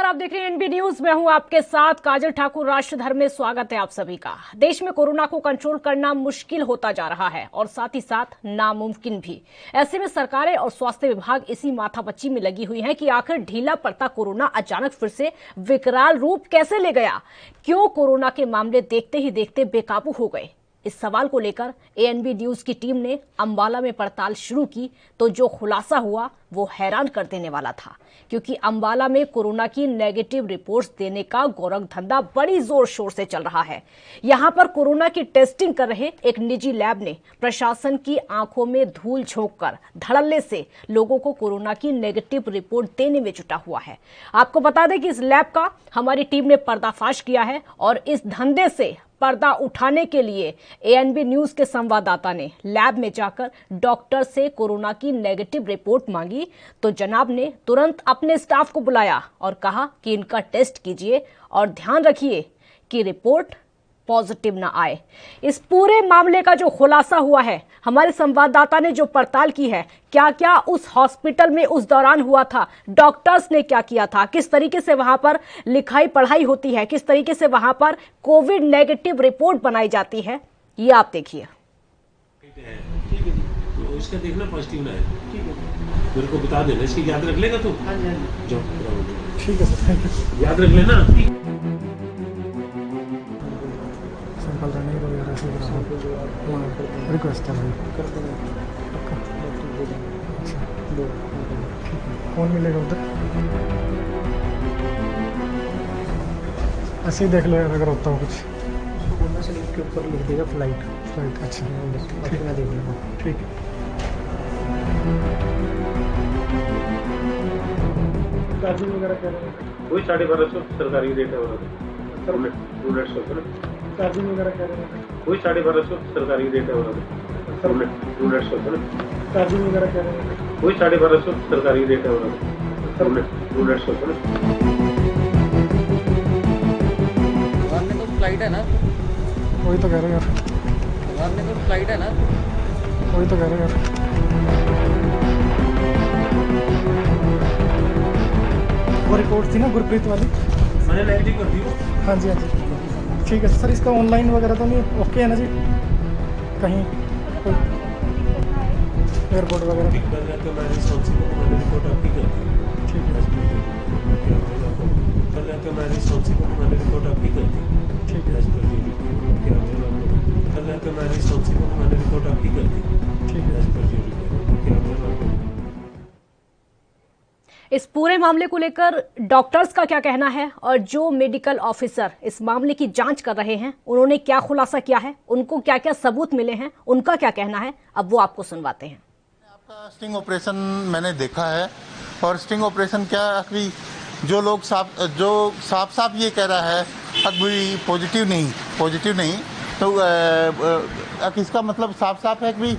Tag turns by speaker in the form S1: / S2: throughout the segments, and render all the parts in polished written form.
S1: आप देख रहे हैं एनबी न्यूज। मैं हूं आपके साथ काजल ठाकुर। राष्ट्रधर में स्वागत है आप सभी का। देश में कोरोना को कंट्रोल करना मुश्किल होता जा रहा है और साथ ही साथ नामुमकिन भी। ऐसे में सरकारें और स्वास्थ्य विभाग इसी माथापच्ची में लगी हुई है कि आखिर ढीला पड़ता कोरोना अचानक फिर से विकराल रूप कैसे ले गया। क्यों कोरोना के मामले देखते ही देखते बेकाबू हो गए। इस सवाल को लेकर एएनबी न्यूज की टीम ने अंबाला में पड़ताल शुरू की तो जो खुलासा हुआ वो हैरान कर देने वाला था, क्योंकि अंबाला में कोरोना की नेगेटिव रिपोर्ट्स देने का गोरख धंधा बड़ी जोर शोर से चल रहा है। यहां पर कोरोना की टेस्टिंग कर रहे एक निजी लैब ने प्रशासन की आंखों में धूल झोंककर धड़ल्ले से लोगों को कोरोना की नेगेटिव रिपोर्ट देने में जुटा हुआ है। आपको बता दें कि इस लैब का हमारी टीम ने पर्दाफाश किया है और इस धंधे से पर्दा उठाने के लिए एएनबी न्यूज के संवाददाता ने लैब में जाकर डॉक्टर से कोरोना की नेगेटिव रिपोर्ट मांगी तो जनाब ने तुरंत अपने स्टाफ को बुलाया और कहा कि इनका टेस्ट कीजिए और ध्यान रखिए कि रिपोर्ट पॉजिटिव ना आए। इस पूरे मामले का जो खुलासा हुआ है, हमारे संवाददाता ने जो पड़ताल की है, क्या क्या उस हॉस्पिटल में उस दौरान हुआ था, डॉक्टर्स ने क्या किया था, किस तरीके से वहां पर लिखाई पढ़ाई होती है, किस तरीके से वहां पर कोविड नेगेटिव रिपोर्ट बनाई जाती है, ये आप देखिए।
S2: तो इसका देखना पॉजिटिव ना है, मेरे को बता देना। इसकी याद रख लेगा तू? ठीक है सर, याद रख लेना।
S3: रिक्वेस्ट है कौन मिलेगा उधर? ऐसे ही देख लो यार, अगर होता हो कुछ बोलना से लिख के ऊपर लिख देगा फ्लाइट। अच्छा ठीक है, देख लूँगा। ठीक है। चार्जिंग वगैरह क्या रहेगा?
S2: वही 1250 सरकारी रेट है।
S3: चार्जिंग वगैरह क्या रहेगा?
S2: वही 1250 सरकारी रेट है।
S3: चार्जिंग वगैरह क्या रहेगा?
S2: वही 1250 सरकारी रेट है।
S4: तो फ्लाइट है ना?
S3: वही तो कह रहे हैं यार।
S4: तो फ्लाइट है ना?
S3: वही तो कह रहे हैं यार। वो रिपोर्ट थी ना गुरप्रीत वाली,
S2: मैंने नेगेटिव कर दी वो।
S3: हाँ जी हाँ जी ठीक है सर। इसका ऑनलाइन वगैरह तो नहीं ओके है ना जी? कहीं कोई एयरपोर्ट वगैरह?
S2: ठीक है, तो मैं रिपोर्ट आपकी कर दी।
S3: ठीक है
S2: कल मैं मैंने रिपोर्ट आपकी कर दी।
S3: ठीक है
S2: कल मैं मैंने रिपोर्ट आपकी कर दी।
S3: ठीक है।
S1: इस पूरे मामले को लेकर डॉक्टर्स का क्या कहना है और जो मेडिकल ऑफिसर इस मामले की जांच कर रहे हैं उन्होंने क्या खुलासा किया है, उनको क्या क्या सबूत मिले हैं, उनका क्या कहना है, अब वो आपको सुनवाते हैं।
S5: आपका स्टिंग ऑपरेशन मैंने देखा है और स्टिंग ऑपरेशन क्या अभी जो लोग साफ ये कह रहा है अभी पॉजिटिव नहीं तो अब इसका मतलब साफ है कि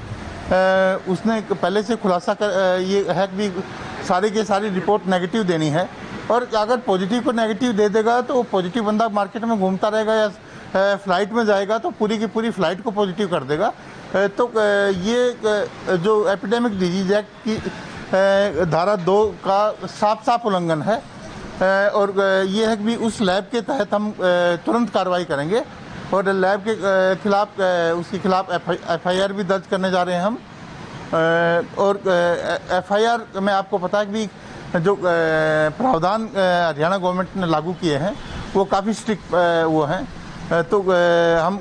S5: उसने पहले से खुलासा कर ये है कि सारी की सारी रिपोर्ट नेगेटिव देनी है और अगर पॉजिटिव को नेगेटिव दे देगा तो पॉजिटिव बंदा मार्केट में घूमता रहेगा या फ्लाइट में जाएगा तो पूरी की पूरी फ्लाइट को पॉजिटिव कर देगा। तो ये जो एपिडेमिक डिजीज एक्ट की धारा 2 का साफ उल्लंघन है और ये है कि उस लैब के तहत हम तुरंत कार्रवाई करेंगे और लैब के खिलाफ उसके खिलाफ एफआईआर भी दर्ज करने जा रहे हैं हम। और एफआईआर में आपको पता है कि जो प्रावधान हरियाणा गवर्नमेंट ने लागू किए हैं वो काफ़ी स्ट्रिक्ट वो हैं, तो हम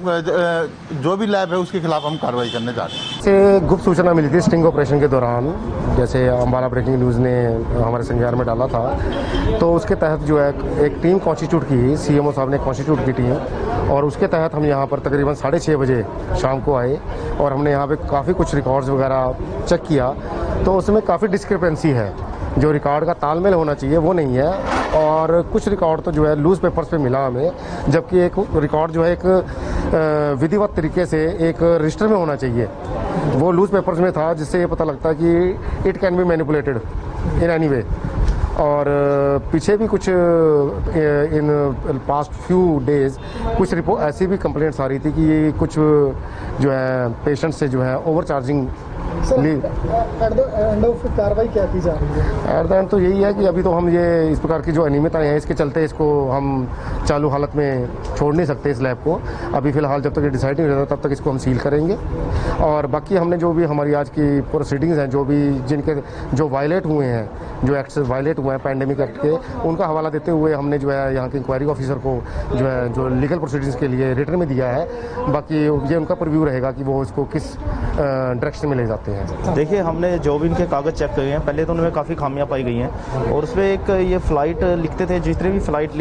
S5: जो भी लैब है उसके खिलाफ हम कार्रवाई करने जा रहे हैं।
S6: से गुप्त सूचना मिली थी स्टिंग ऑपरेशन के दौरान, जैसे अंबाला ब्रेकिंग न्यूज़ ने हमारे संज्ञान में डाला था, तो उसके तहत जो है एक टीम कॉन्स्टिट्यूट की, सीएमओ साहब ने कॉन्स्टिट्यूट की टीम और उसके तहत हम यहाँ पर तकरीबन 6:30 बजे शाम को आए और हमने यहाँ पे काफ़ी कुछ रिकॉर्ड्स वगैरह चेक किया तो उसमें काफ़ी डिस्क्रिपेंसी है। जो रिकॉर्ड का तालमेल होना चाहिए वो नहीं है और कुछ रिकॉर्ड तो जो है लूज पेपर्स पे मिला हमें, जबकि एक रिकॉर्ड जो है एक विधिवत तरीके से एक रजिस्टर में होना चाहिए, वो लूज पेपर्स में था, जिससे ये पता लगता है कि it can be manipulated in any way. और पीछे भी कुछ इन पास्ट फ्यू डेज कुछ रिपोर्ट ऐसी भी कंप्लेंट्स आ रही थी कि कुछ जो है पेशेंट से जो है ओवर चार्जिंग
S3: एंड ऑफ कार्रवाई क्या की जा रही है?
S6: एट द एंड तो यही है कि अभी तो हम ये इस प्रकार की जो अनियमितताएं हैं इसके चलते इसको हम चालू हालत में छोड़ नहीं सकते इस लैब को। अभी फिलहाल जब तक ये डिसाइड नहीं रहता तब तक इसको हम सील करेंगे। और बाकी हमने जो भी हमारी आज की प्रोसीडिंग्स हैं, जो भी जिनके जो वायलेट हुए हैं, जो एक्ट्स वायलेट हुए हैं पैंडेमिक एक्ट के, उनका हवाला देते हुए हमने जो है यहाँ के इंक्वायरी ऑफिसर को जो है जो लीगल प्रोसीडिंग्स के लिए रिटर्न में दिया है। बाकी ये उनका प्रीव्यू रहेगा कि वो इसको किस डायरेक्शन में ले जाते हैं।
S7: देखिए, हमने जो भी इनके कागज़ चेक किए हैं, पहले तो उनमें काफ़ी खामियां पाई गई हैं और उसमें एक ये फ़्लाइट लिखते थे, जितने भी फ़्लाइट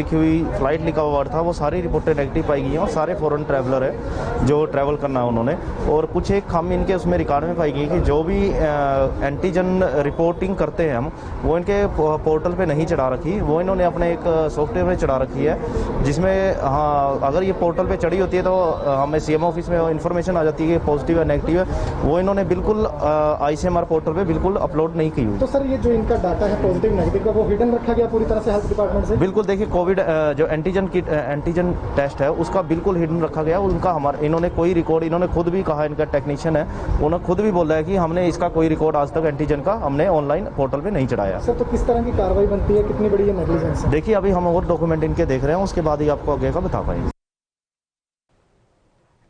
S7: लिखा हुआ था वो सारी रिपोर्टें नेगेटिव पाई गई हैं और सारे फॉरेन ट्रैवलर है जो ट्रैवल करना है उन्होंने। और कुछ एक खामी इनके उसमें रिकॉर्ड में पाई गई कि जो भी एंटीजन रिपोर्टिंग करते हैं हम, वो इनके पोर्टल पे नहीं चढ़ा रखी, वो इन्होंने अपने एक सॉफ्टवेयर में चढ़ा रखी है, जिसमें हाँ अगर ये पोर्टल पे चढ़ी होती है तो हमें सीएम ऑफिस में इन्फॉर्मेशन आ जाती है कि पॉजिटिव है नेगेटिव है। वो इन्होंने बिल्कुल आईसीएमआर पोर्टल पे बिल्कुल अपलोड नहीं की हुई।
S3: तो सर ये जो इनका डाटा है पॉजिटिव नेगेटिव का, वो हिडन रखा गया पूरी तरह से हेल्थ डिपार्टमेंट से?
S7: बिल्कुल, देखिए कोविड जो एंटीजन टेस्ट है उसका बिल्कुल हिडन रखा गया। उनका इन्होंने कोई रिकॉर्ड, इन्होंने खुद भी कहा, इनका टेक्नीशियन है, उन्होंने खुद भी बोला है कि हमने इसका कोई रिकॉर्ड आज तक एंटीजन का हमने ऑनलाइन पोर्टल पे नहीं चढ़ाया।
S3: सर तो किस तरह की कार्रवाई बनती है, कितनी बड़ी ये नेग्लिजेंस है?
S7: देखिए, अभी हम और डॉक्यूमेंट इनके देख रहे हैं, उसके बाद ही आपको आगे का बता पाएंगे।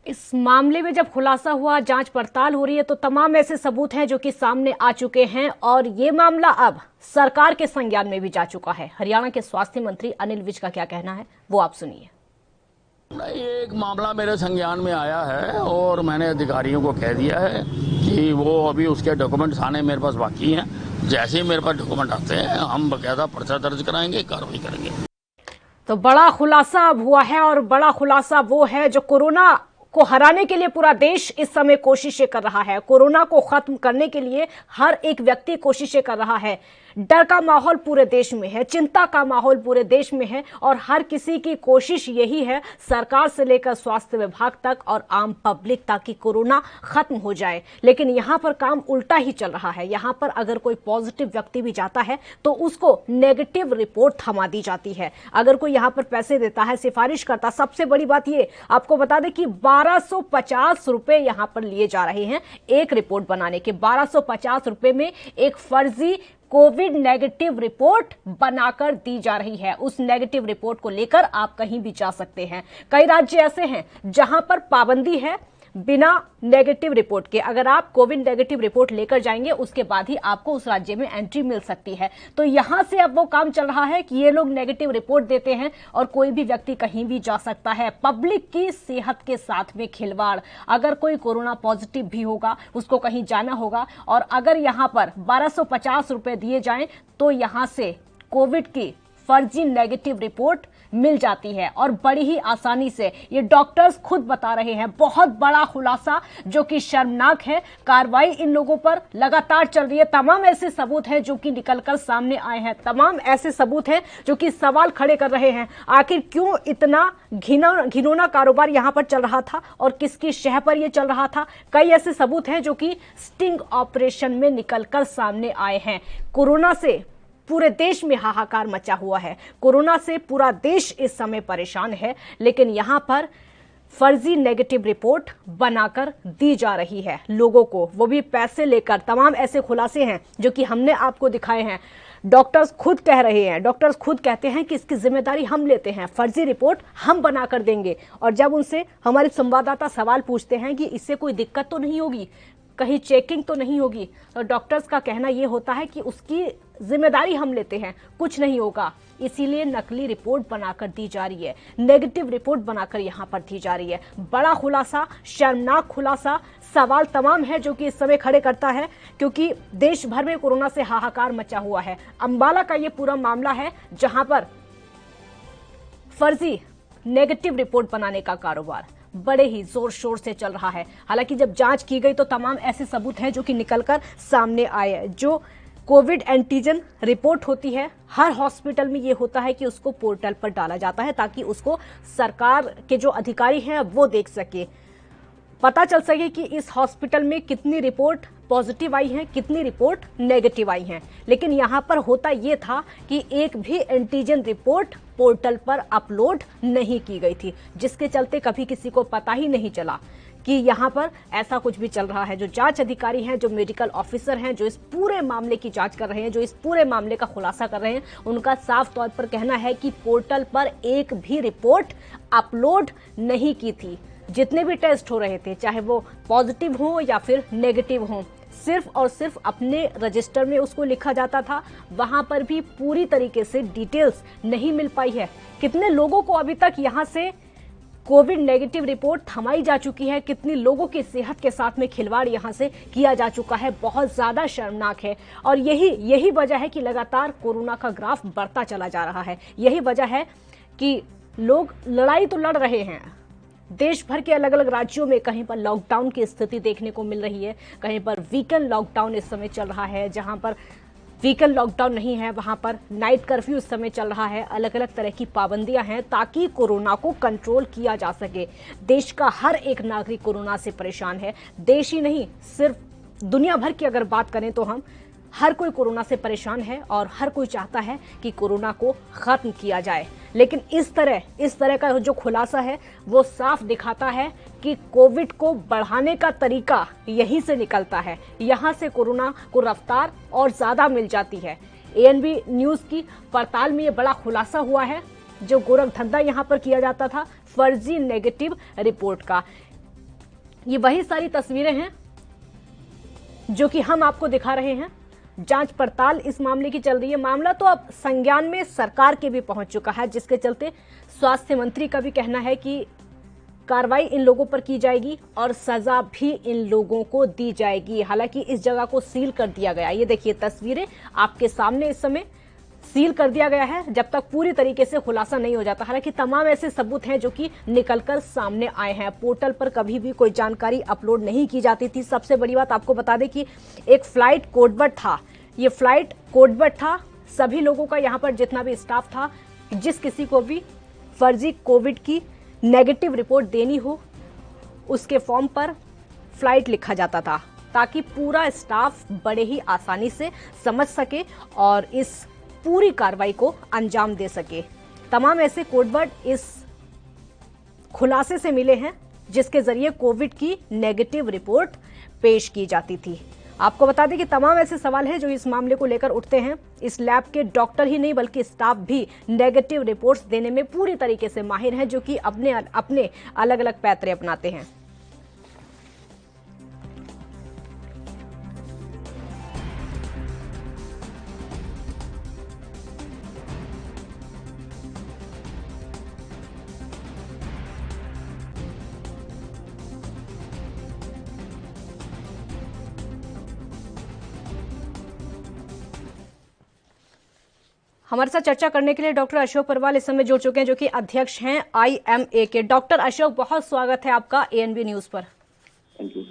S1: इस मामले में जब खुलासा हुआ, जांच पड़ताल हो रही है, तो तमाम ऐसे सबूत हैं जो कि सामने आ चुके हैं और ये मामला अब सरकार के संज्ञान में भी जा चुका है। हरियाणा के स्वास्थ्य मंत्री अनिल विज का क्या कहना है, वो आप सुनिए।
S8: ये एक मामला मेरे संज्ञान में आया है और मैंने अधिकारियों को कह दिया है कि वो अभी उसके डॉक्यूमेंट्स आने मेरे पास बाकी हैं। जैसे ही मेरे पास डॉक्यूमेंट आते हैं हम बकायदा पर्चा दर्ज कराएंगे, कार्रवाई करेंगे।
S1: तो बड़ा खुलासा अब हुआ है और बड़ा खुलासा वो है जो कोरोना को हराने के लिए पूरा देश इस समय कोशिशें कर रहा है। कोरोना को खत्म करने के लिए हर एक व्यक्ति कोशिशें कर रहा है। डर का माहौल पूरे देश में है, चिंता का माहौल पूरे देश में है और हर किसी की कोशिश यही है, सरकार से लेकर स्वास्थ्य विभाग तक और आम पब्लिक, ताकि कोरोना खत्म हो जाए। लेकिन यहां पर काम उल्टा ही चल रहा है। यहां पर अगर कोई पॉजिटिव व्यक्ति भी जाता है तो उसको नेगेटिव रिपोर्ट थमा दी जाती है। अगर कोई यहां पर पैसे देता है, सिफारिश करता, सबसे बड़ी बात ये आपको बता दें कि 1250 रुपए यहां पर लिए जा रहे हैं एक रिपोर्ट बनाने के। 1250 रुपए में एक फर्जी कोविड नेगेटिव रिपोर्ट बनाकर दी जा रही है। उस नेगेटिव रिपोर्ट को लेकर आप कहीं भी जा सकते हैं। कई राज्य ऐसे हैं जहां पर पाबंदी है बिना नेगेटिव रिपोर्ट के। अगर आप कोविड नेगेटिव रिपोर्ट लेकर जाएंगे उसके बाद ही आपको उस राज्य में एंट्री मिल सकती है। तो यहां से अब वो काम चल रहा है कि ये लोग नेगेटिव रिपोर्ट देते हैं और कोई भी व्यक्ति कहीं भी जा सकता है। पब्लिक की सेहत के साथ में खिलवाड़। अगर कोई कोरोना पॉजिटिव भी होगा, उसको कहीं जाना होगा और अगर यहां पर 1250 रुपए दिए जाएं तो यहां से कोविड की फर्जी नेगेटिव रिपोर्ट मिल जाती है और बड़ी ही आसानी से। ये डॉक्टर्स खुद बता रहे हैं। बहुत बड़ा खुलासा जो कि शर्मनाक है। कार्रवाई इन लोगों पर लगातार चल रही है। तमाम ऐसे सबूत हैं जो कि निकलकर सामने आए हैं। तमाम ऐसे सबूत हैं जो कि सवाल खड़े कर रहे हैं, आखिर क्यों इतना घिनौना कारोबार यहां पर चल रहा था और किसकी शह पर यह चल रहा था। कई ऐसे सबूत हैं जो कि स्टिंग ऑपरेशन में निकलकर सामने आए हैं। कोरोना से पूरे देश में हाहाकार मचा हुआ है। कोरोना से पूरा देश इस समय परेशान है, लेकिन यहां पर फर्जी नेगेटिव रिपोर्ट बनाकर दी जा रही है लोगों को, वो भी पैसे लेकर। तमाम ऐसे खुलासे हैं जो कि हमने आपको दिखाए हैं। डॉक्टर्स खुद कह रहे हैं, डॉक्टर्स खुद कहते हैं कि इसकी जिम्मेदारी हम लेते हैं, फर्जी रिपोर्ट हम बनाकर देंगे। और जब उनसे हमारे संवाददाता सवाल पूछते हैं कि इससे कोई दिक्कत तो नहीं होगी, कहीं चेकिंग तो नहीं होगी, तो डॉक्टर्स का कहना यह होता है कि उसकी जिम्मेदारी हम लेते हैं, कुछ नहीं होगा। इसीलिए नकली रिपोर्ट बनाकर दी जा रही है, नेगेटिव रिपोर्ट बनाकर यहां पर दी जा रही है। बड़ा खुलासा, शर्मनाक खुलासा। सवाल तमाम है जो कि इस समय खड़े करता है, क्योंकि देश भर में कोरोना से हाहाकार मचा हुआ है। अंबाला का यह पूरा मामला है जहां पर फर्जी नेगेटिव रिपोर्ट बनाने का कारोबार बड़े ही जोर शोर से चल रहा है। हालांकि जब जांच की गई तो तमाम ऐसे सबूत हैं जो कि निकलकर सामने आए। जो कोविड एंटीजन रिपोर्ट होती है, हर हॉस्पिटल में ये होता है कि उसको पोर्टल पर डाला जाता है ताकि उसको सरकार के जो अधिकारी हैं वो देख सके, पता चल सके कि इस हॉस्पिटल में कितनी रिपोर्ट पॉजिटिव आई हैं, कितनी रिपोर्ट नेगेटिव आई हैं। लेकिन यहाँ पर होता ये था कि एक भी एंटीजन रिपोर्ट पोर्टल पर अपलोड नहीं की गई थी, जिसके चलते कभी किसी को पता ही नहीं चला कि यहाँ पर ऐसा कुछ भी चल रहा है। जो जांच अधिकारी हैं, जो मेडिकल ऑफिसर हैं, जो इस पूरे मामले की जांच कर रहे हैं, जो इस पूरे मामले का खुलासा कर रहे हैं, उनका साफ तौर पर कहना है कि पोर्टल पर एक भी रिपोर्ट अपलोड नहीं की थी। जितने भी टेस्ट हो रहे थे, चाहे वो पॉजिटिव हो या फिर नेगेटिव हो, सिर्फ और सिर्फ अपने रजिस्टर में उसको लिखा जाता था। वहां पर भी पूरी तरीके से डिटेल्स नहीं मिल पाई है। कितने लोगों को अभी तक यहां से कोविड नेगेटिव रिपोर्ट थमाई जा चुकी है, कितनी लोगों की सेहत के साथ में खिलवाड़ यहां से किया जा चुका है, बहुत ज्यादा शर्मनाक है। और यही वजह है कि लगातार कोरोना का ग्राफ बढ़ता चला जा रहा है। यही वजह है कि लोग लड़ाई तो लड़ रहे हैं। देश भर के अलग अलग राज्यों में कहीं पर लॉकडाउन की स्थिति देखने को मिल रही है, कहीं पर वीकेंड लॉकडाउन इस समय चल रहा है, जहां पर वीकेंड लॉकडाउन नहीं है वहां पर नाइट कर्फ्यू इस समय चल रहा है। अलग अलग तरह की पाबंदियां हैं ताकि कोरोना को कंट्रोल किया जा सके। देश का हर एक नागरिक कोरोना से परेशान है। देश ही नहीं, सिर्फ दुनिया भर की अगर बात करें तो हम हर कोई कोरोना से परेशान है और हर कोई चाहता है कि कोरोना को खत्म किया जाए। लेकिन इस तरह का जो खुलासा है वो साफ दिखाता है कि कोविड को बढ़ाने का तरीका यहीं से निकलता है। यहां से कोरोना को रफ्तार और ज्यादा मिल जाती है। एएनबी न्यूज की पड़ताल में ये बड़ा खुलासा हुआ है। जो गोरखधंधा यहां पर किया जाता था फर्जी नेगेटिव रिपोर्ट का, ये वही सारी तस्वीरें हैं जो कि हम आपको दिखा रहे हैं। जांच पड़ताल इस मामले की चल रही है। मामला तो अब संज्ञान में सरकार के भी पहुंच चुका है, जिसके चलते स्वास्थ्य मंत्री का भी कहना है कि कार्रवाई इन लोगों पर की जाएगी और सजा भी इन लोगों को दी जाएगी। हालांकि इस जगह को सील कर दिया गया। ये देखिए तस्वीरें आपके सामने, इस समय सील कर दिया गया है जब तक पूरी तरीके से खुलासा नहीं हो जाता। हालांकि तमाम ऐसे सबूत हैं जो कि निकलकर सामने आए हैं। पोर्टल पर कभी भी कोई जानकारी अपलोड नहीं की जाती थी। सबसे बड़ी बात आपको बता दें कि एक फ्लाइट कोडवर्ड था। ये फ्लाइट कोडवर्ड था। सभी लोगों का यहाँ पर जितना भी स्टाफ था, जिस किसी को भी फर्जी कोविड की नेगेटिव रिपोर्ट देनी हो, उसके फॉर्म पर फ्लाइट लिखा जाता था ताकि पूरा स्टाफ बड़े ही आसानी से समझ सके और इस पूरी कार्रवाई को अंजाम दे सके। तमाम ऐसे कोडवर्ड इस खुलासे से मिले हैं जिसके जरिए कोविड की नेगेटिव रिपोर्ट पेश की जाती थी। आपको बता दें कि तमाम ऐसे सवाल हैं जो इस मामले को लेकर उठते हैं। इस लैब के डॉक्टर ही नहीं बल्कि स्टाफ भी नेगेटिव रिपोर्ट्स देने में पूरी तरीके से माहिर हैं, जो कि अपने अलग अलग पैतरे अपनाते हैं। हमारे साथ चर्चा करने के लिए डॉक्टर अशोक परवाल इस समय जुड़ चुके हैं, जो कि अध्यक्ष हैं IMA के। डॉक्टर अशोक, बहुत स्वागत है आपका ANB न्यूज पर।
S9: Thank you.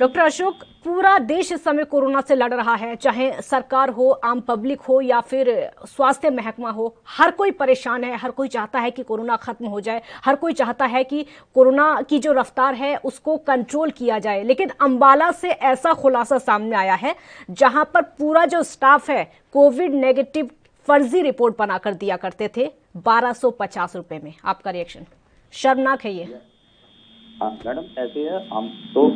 S1: डॉक्टर अशोक, पूरा देश इस समय कोरोना से लड़ रहा है, चाहे सरकार हो, आम पब्लिक हो या फिर स्वास्थ्य महकमा हो। हर कोई परेशान है, हर कोई चाहता है कि कोरोना खत्म हो जाए, हर कोई चाहता है कि कोरोना की जो रफ्तार है उसको कंट्रोल किया जाए। लेकिन अंबाला से ऐसा खुलासा सामने आया है जहां पर पूरा जो स्टाफ है कोविड नेगेटिव फर्जी रिपोर्ट बनाकर दिया करते थे 1250 रुपए में। आपका रिएक्शन? शर्मनाक है ये।
S9: हाँ मैडम, ऐसे है। हम तो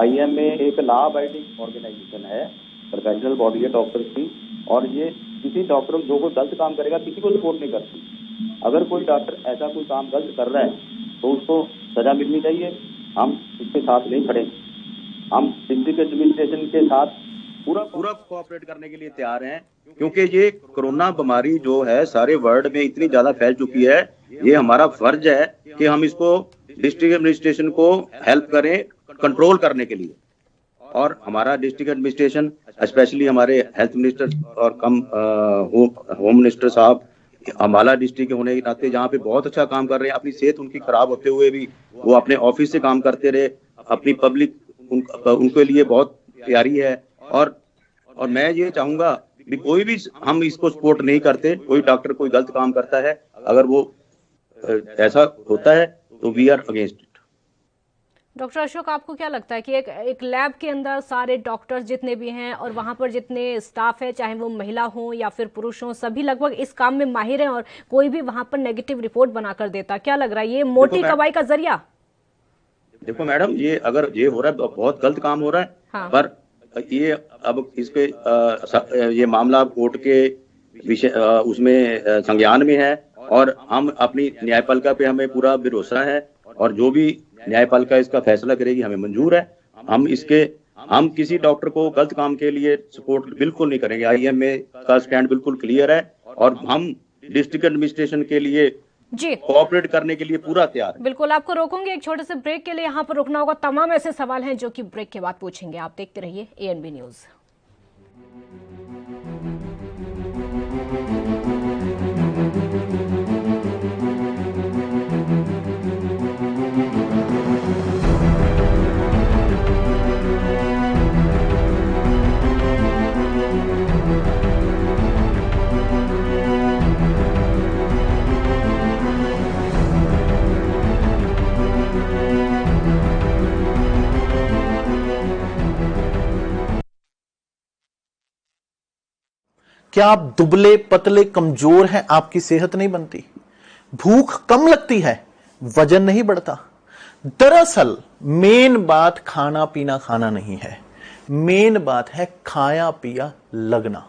S9: IMA एक लॉ अबाइडिंग ऑर्गेनाइजेशन है, प्रोफेशनल बॉडी है डॉक्टर्स की, और ये किसी डॉक्टर जो कोई गलत काम करेगा किसी को सपोर्ट नहीं करती। अगर कोई डॉक्टर ऐसा कोई काम गलत कर रहा है तो उसको सजा मिलनी चाहिए। हम इसके साथ नहीं खड़े। हम डिस्ट्रिक्ट एडमिनिस्ट्रेशन के साथ पूरा कोऑपरेट करने के लिए तैयार हैं, क्योंकि ये कोरोना बीमारी जो है सारे वर्ल्ड में इतनी ज्यादा फैल चुकी है। ये हमारा फर्ज है कि हम इसको डिस्ट्रिक्ट एडमिनिस्ट्रेशन को हेल्प करें कंट्रोल करने के लिए। और हमारा डिस्ट्रिक्ट एडमिनिस्ट्रेशन, स्पेशली हमारे हेल्थ मिनिस्टर और होम मिनिस्टर साहब अम्बाला डिस्ट्रिक्ट के होने के नाते जहाँ पे बहुत अच्छा काम कर रहे हैं। अपनी सेहत उनकी खराब होते हुए भी वो अपने ऑफिस से काम करते रहे। अपनी पब्लिक उनके लिए बहुत प्यारी है। और मैं ये चाहूंगा भी कोई भी हम इसको सपोर्ट नहीं करते। कोई डॉक्टर कोई गलत काम करता है, अगर वो ऐसा होता है तो we are against it.
S1: Doctor Ashok, आपको क्या लगता है कि एक लैब के अंदर सारे डॉक्टर्स जितने भी हैं और वहां पर जितने स्टाफ है, चाहे वो महिला हो या फिर पुरुष हो, सभी लगभग इस काम में माहिर हैं और कोई भी वहां पर नेगेटिव रिपोर्ट बनाकर देता, क्या लग रहा है ये मोटी कमाई का जरिया?
S9: देखो मैडम, ये अगर ये हो रहा है बहुत गलत काम हो रहा है।
S1: हाँ।
S9: पर ये अब इसके ये मामला कोर्ट के विषय उसमें संज्ञान में है और हम अपनी न्यायपालिका पे हमें पूरा भरोसा है और जो भी न्यायपालिका इसका फैसला करेगी हमें मंजूर है। हम किसी डॉक्टर को गलत काम के लिए सपोर्ट बिल्कुल नहीं करेंगे। IMA का स्टैंड बिल्कुल क्लियर है और हम डिस्ट्रिक्ट एडमिनिस्ट्रेशन के लिए
S1: जी
S9: कोऑपरेट करने के लिए पूरा तैयार है।
S1: बिल्कुल आपको रोकूंगी एक छोटे से ब्रेक के लिए, यहाँ पर रुकना होगा। तमाम ऐसे सवाल हैं जो कि ब्रेक के बाद पूछेंगे। आप देखते रहिए ANB न्यूज।
S10: क्या आप दुबले पतले कमजोर हैं? आपकी सेहत नहीं बनती, भूख कम लगती है, वजन नहीं बढ़ता? दरअसल मेन बात खाना पीना खाना नहीं है, मेन बात है खाया पिया लगना।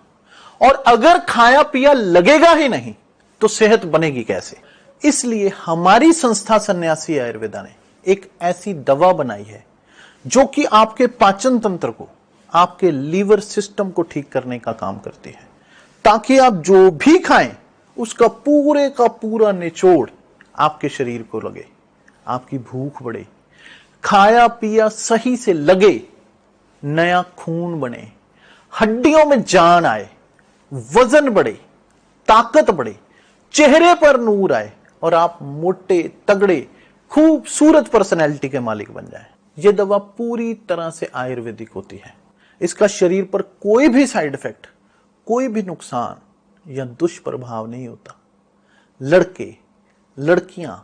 S10: और अगर खाया पिया लगेगा ही नहीं तो सेहत बनेगी कैसे? इसलिए हमारी संस्था सन्यासी आयुर्वेदा ने एक ऐसी दवा बनाई है जो कि आपके पाचन तंत्र को, आपके लीवर सिस्टम को ठीक करने का काम करती है, ताकि आप जो भी खाएं उसका पूरे का पूरा निचोड़ आपके शरीर को लगे, आपकी भूख बढ़े, खाया पिया सही से लगे, नया खून बने, हड्डियों में जान आए, वजन बढ़े, ताकत बढ़े, चेहरे पर नूर आए और आप मोटे तगड़े खूबसूरत पर्सनैलिटी के मालिक बन जाएं। यह दवा पूरी तरह से आयुर्वेदिक होती है। इसका शरीर पर कोई भी साइड इफेक्ट, कोई भी नुकसान या दुष्प्रभाव नहीं होता। लड़के लड़कियां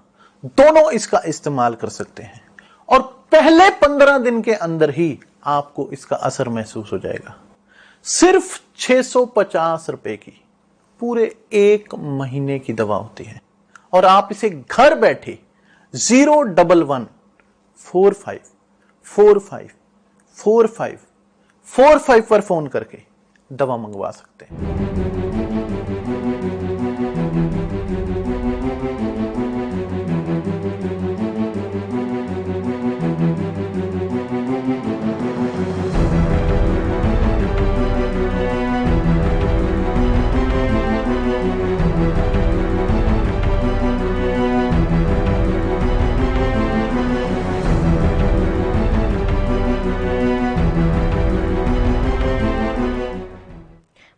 S10: दोनों इसका इस्तेमाल कर सकते हैं और पहले 15 दिन के अंदर ही आपको इसका असर महसूस हो जाएगा। सिर्फ 650 रुपए की पूरे 1 महीने की दवा होती है और आप इसे घर बैठे 01145454545 पर फोन करके दवा मंगवा सकते हैं।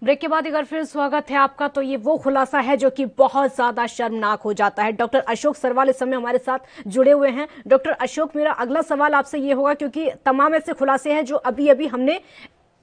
S1: ब्रेक के बाद एक बार फिर स्वागत है आपका। तो ये वो खुलासा है जो कि बहुत ज्यादा शर्मनाक हो जाता है। डॉक्टर अशोक सरवाल इस समय हमारे साथ जुड़े हुए हैं। डॉक्टर अशोक, मेरा अगला सवाल आपसे ये होगा, क्योंकि तमाम ऐसे खुलासे हैं जो अभी अभी हमने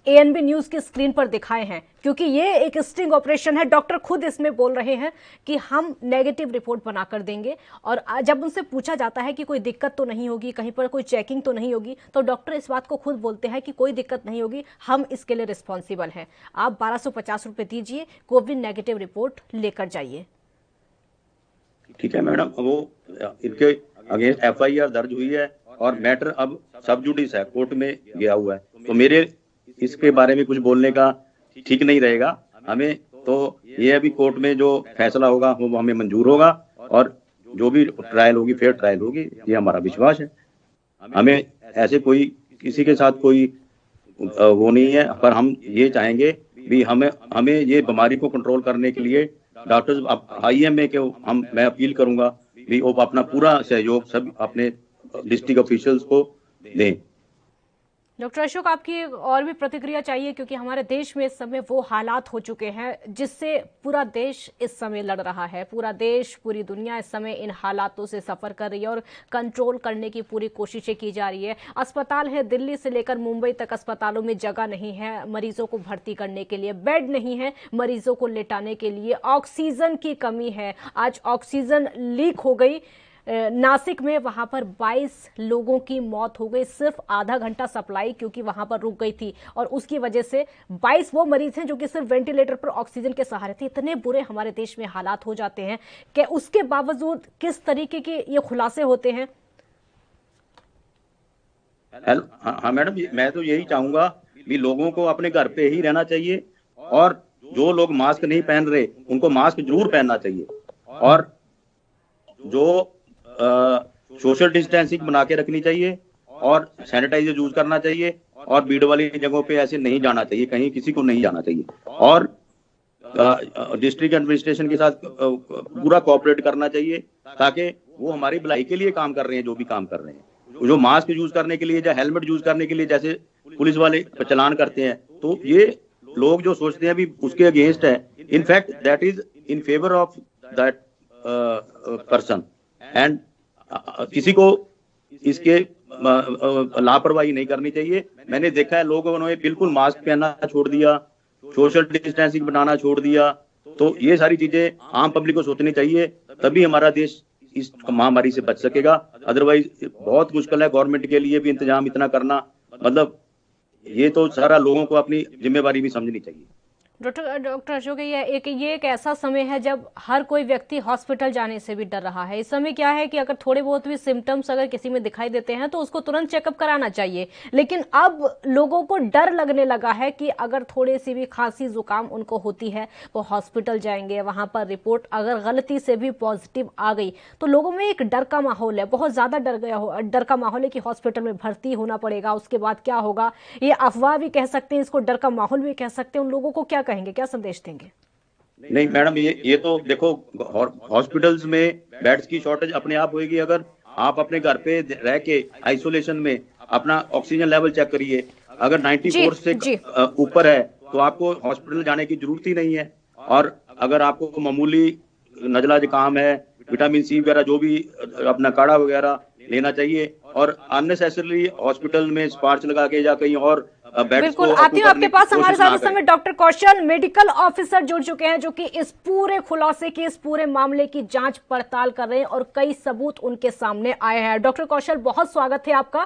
S1: ANB न्यूज की स्क्रीन पर दिखाए हैं, क्योंकि ये एक स्टिंग ऑपरेशन है। डॉक्टर खुद इसमें बोल रहे हैं कि हम नेगेटिव रिपोर्ट बनाकर देंगे, और जब उनसे पूछा जाता है कि कोई दिक्कत तो नहीं होगी, कहीं पर कोई चेकिंग तो नहीं होगी, तो डॉक्टर इस बात को खुद बोलते हैं कि कोई दिक्कत नहीं होगी, हम इसके लिए रिस्पॉन्सिबल हैं। आप 1250 रुपये दीजिए, कोविड नेगेटिव रिपोर्ट लेकर जाइए।
S9: ठीक है मैडम, वो इनके अगेंस्ट FIR दर्ज हुई है और मैटर अब सब जुडिस है, कोर्ट में गया हुआ है, तो मेरे इसके बारे में कुछ बोलने का ठीक नहीं रहेगा। हमें तो ये अभी कोर्ट में जो फैसला होगा वो हमें मंजूर होगा और जो भी ट्रायल होगी फेयर ट्रायल होगी, ये हमारा विश्वास है। हमें ऐसे कोई किसी के साथ कोई वो नहीं है, पर हम ये चाहेंगे भी हमें ये बीमारी को कंट्रोल करने के लिए डॉक्टर्स IMA के मैं अपील करूंगा भी वो अपना पूरा सहयोग सब अपने डिस्ट्रिक्ट ऑफिशियल्स को दें।
S1: डॉक्टर अशोक, आपकी और भी प्रतिक्रिया चाहिए, क्योंकि हमारे देश में इस समय वो हालात हो चुके हैं जिससे पूरा देश इस समय लड़ रहा है। पूरा देश, पूरी दुनिया इस समय इन हालातों से सफर कर रही है और कंट्रोल करने की पूरी कोशिशें की जा रही है। अस्पताल है, दिल्ली से लेकर मुंबई तक अस्पतालों में जगह नहीं है मरीजों को भर्ती करने के लिए, बेड नहीं है मरीजों को लेटाने के लिए, ऑक्सीजन की कमी है। आज ऑक्सीजन लीक हो गई नासिक में, वहां पर 22 लोगों की मौत हो गई। सिर्फ आधा घंटा सप्लाई क्योंकि वहां पर रुक गई थी और उसकी वजह से 22 वो मरीज हैं जो कि सिर्फ वेंटिलेटर पर ऑक्सीजन के सहारे थे। इतने बुरे हमारे देश में हालात हो जाते हैं कि उसके बावजूद किस तरीके के ये खुलासे होते हैं।
S9: हाँ मैडम, मैं तो यही चाहूंगा भी लोगों को अपने घर पे ही रहना चाहिए, और जो लोग मास्क नहीं पहन रहे उनको मास्क जरूर पहनना चाहिए, और जो सोशल डिस्टेंसिंग बना के रखनी चाहिए, और सैनिटाइजर यूज करना चाहिए, और भीड़ वाली जगहों पे ऐसे नहीं जाना चाहिए, कहीं किसी को नहीं जाना चाहिए, और डिस्ट्रिक्ट एडमिनिस्ट्रेशन के साथ पूरा कोऑपरेट करना चाहिए, ताकि वो हमारी भलाई के लिए काम कर रहे हैं, जो भी काम कर रहे हैं, जो मास्क यूज करने के लिए या हेलमेट यूज करने के लिए जैसे पुलिस वाले चलान करते हैं, तो ये लोग जो सोचते हैं भी उसके अगेंस्ट है, in fact that is in favour of that person, and किसी को इसके लापरवाही नहीं करनी चाहिए। मैंने देखा है लोगों ने बिल्कुल मास्क पहनना छोड़ दिया, सोशल डिस्टेंसिंग बनाना छोड़ दिया, तो ये सारी चीजें आम पब्लिक को सोचनी चाहिए, तभी हमारा देश इस महामारी से बच सकेगा। अदरवाइज बहुत मुश्किल है गवर्नमेंट के लिए भी इंतजाम इतना करना, मतलब ये तो सारा लोगों को अपनी जिम्मेवारी भी समझनी चाहिए।
S1: डॉक्टर अशोक, ये एक ऐसा समय है जब हर कोई व्यक्ति हॉस्पिटल जाने से भी डर रहा है। इस समय क्या है कि अगर थोड़े बहुत भी सिम्टम्स अगर किसी में दिखाई देते हैं तो उसको तुरंत चेकअप कराना चाहिए, लेकिन अब लोगों को डर लगने लगा है कि अगर थोड़ी सी भी खांसी जुकाम उनको होती है वो हॉस्पिटल जाएंगे, वहां पर रिपोर्ट अगर गलती से भी पॉजिटिव आ गई तो लोगों में एक डर का माहौल है, बहुत ज्यादा डर का माहौल है कि हॉस्पिटल में भर्ती होना पड़ेगा, उसके बाद क्या होगा। ये अफवाह भी कह सकते हैं, इसको डर का माहौल भी कह सकते हैं। उन लोगों को क्या कहेंगे, क्या संदेश देंगे?
S9: नहीं मैडम, ये तो देखो हॉस्पिटल्स में बेड्स की शॉर्टेज अपने आप होगी। अगर आप अपने घर पे रह के आइसोलेशन में अपना ऑक्सीजन लेवल चेक करिए, अगर 94 से ऊपर है तो आपको हॉस्पिटल जाने की जरूरत ही नहीं है। और अगर आपको मामूली नजला जुकाम है, विटामिन सी वगैरह जो भी अपना काढ़ा वगैरह लेना चाहिए, और अननेसेसरली हॉस्पिटल में स्पार्च लगा के या कहीं और
S1: बिल्कुल आती हूँ आपके पास। हमारे साथ इस समय डॉक्टर कौशल मेडिकल ऑफिसर जुड़ चुके हैं, जो कि इस पूरे खुलासे की, इस पूरे मामले की जांच पड़ताल कर रहे हैं और कई सबूत उनके सामने आए हैं। डॉक्टर कौशल, बहुत स्वागत है आपका।